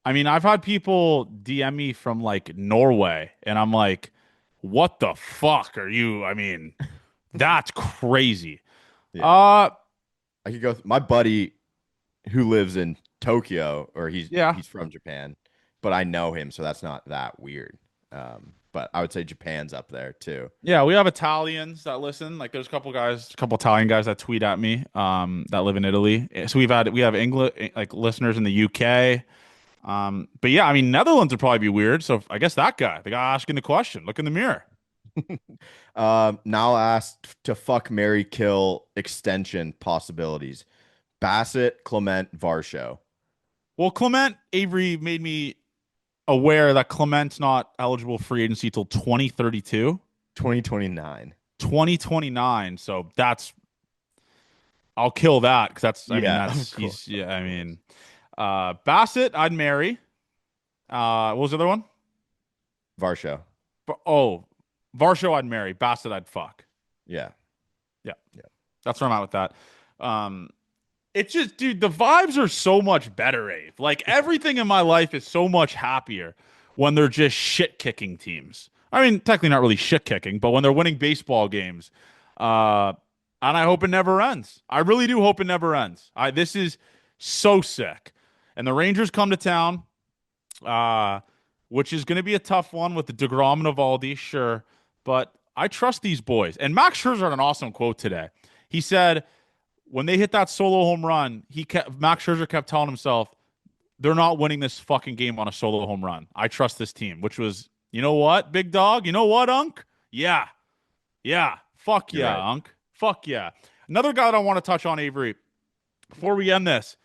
I mean, I've had people DM me from like Norway, and I'm like, what the fuck are you? I mean, that's crazy. Yeah, Uh, I could go. My buddy who lives in Tokyo, or he's yeah. he's from Japan, but I know him, so that's not that weird. But I would say Japan's up there too. Yeah, we have Italians that listen. Like there's a couple Italian guys that tweet at me, that live in Italy. So we have English like listeners in the UK. But yeah, I mean Netherlands would probably be weird. So I guess that guy, the guy asking the question, look in the mirror. Now asked to fuck Mary Kill extension possibilities. Bassett, Clement, Varsho. Well, Clement Avery made me aware that Clement's not eligible for free agency till 2032, 2029. 2029. So I'll kill that because Yeah, of that's course. he's yeah, Of I course. mean, Bassett, I'd marry. What was the other one? Varsho. Oh, Varsho, I'd marry. Bassett, I'd fuck. Yeah. Yeah, Yeah. that's where I'm at with that. Um, it's just, dude, the vibes are so much better, Abe. Like everything in my life is so much happier when they're just shit kicking teams. I mean, technically not really shit kicking, but when they're winning baseball games. Uh, and I hope it never ends. I really do hope it never ends. This is so sick. And the Rangers come to town, uh, which is going to be a tough one with the DeGrom and Evaldi, sure. But I trust these boys. And Max Scherzer had an awesome quote today. He said, when they hit that solo home run, Max Scherzer kept telling himself, they're not winning this fucking game on a solo home run. I trust this team, which was, you know what, big dog? You know what, Unk? Yeah. Yeah. Fuck You're yeah, right. Unk. Fuck yeah. Another guy that I want to touch on, Avery, before we end this,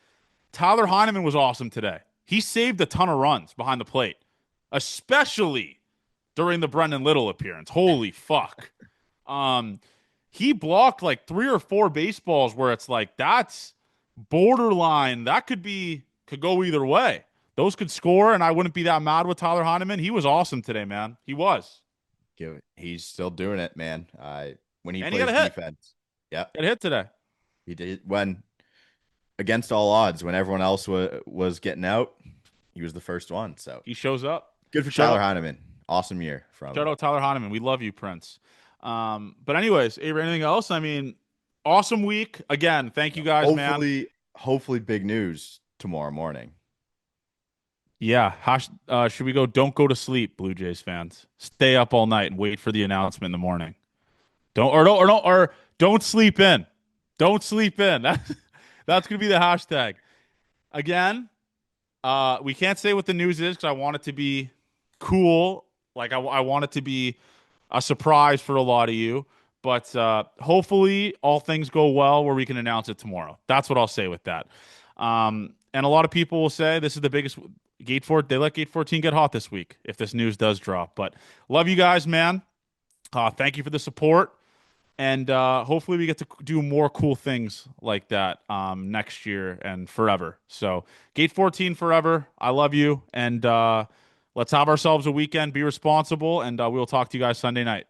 Tyler Heineman was awesome today. He saved a ton of runs behind the plate, especially during the Brendan Little appearance. Holy fuck. Um, he blocked like 3 or 4 baseballs where it's like that's borderline. That could go either way. Those could score, and I wouldn't be that mad with Tyler Heineman. He was awesome today, man. He was. He's still doing it, man. When he And he got plays a hit. defense. Yep. Got a hit today. He did when against all odds, when everyone else was getting out, he was the first one. So He shows up. good for Shout Tyler out, Heineman. Awesome year from shout him. out Tyler Heineman. We love you, Prince. But anyways, Avery, anything else? I mean, awesome week. Again, thank you guys, man. Hopefully big news tomorrow morning. Yeah. Should we go? Don't go to sleep, Blue Jays fans. Stay up all night and wait for the announcement in the morning. Don't sleep in. Don't sleep in. That's gonna be the hashtag. Again, We can't say what the news is because I want it to be cool. Like I want it to be a surprise for a lot of you. But hopefully all things go well where we can announce it tomorrow. That's what I'll say with that. And a lot of people will say this is the biggest Gate 4. They let Gate 14 get hot this week if this news does drop. But love you guys, man. Thank you for the support. And hopefully we get to do more cool things like that next year and forever. So Gate 14 forever. I love you. And let's have ourselves a weekend. Be responsible. And we'll talk to you guys Sunday night.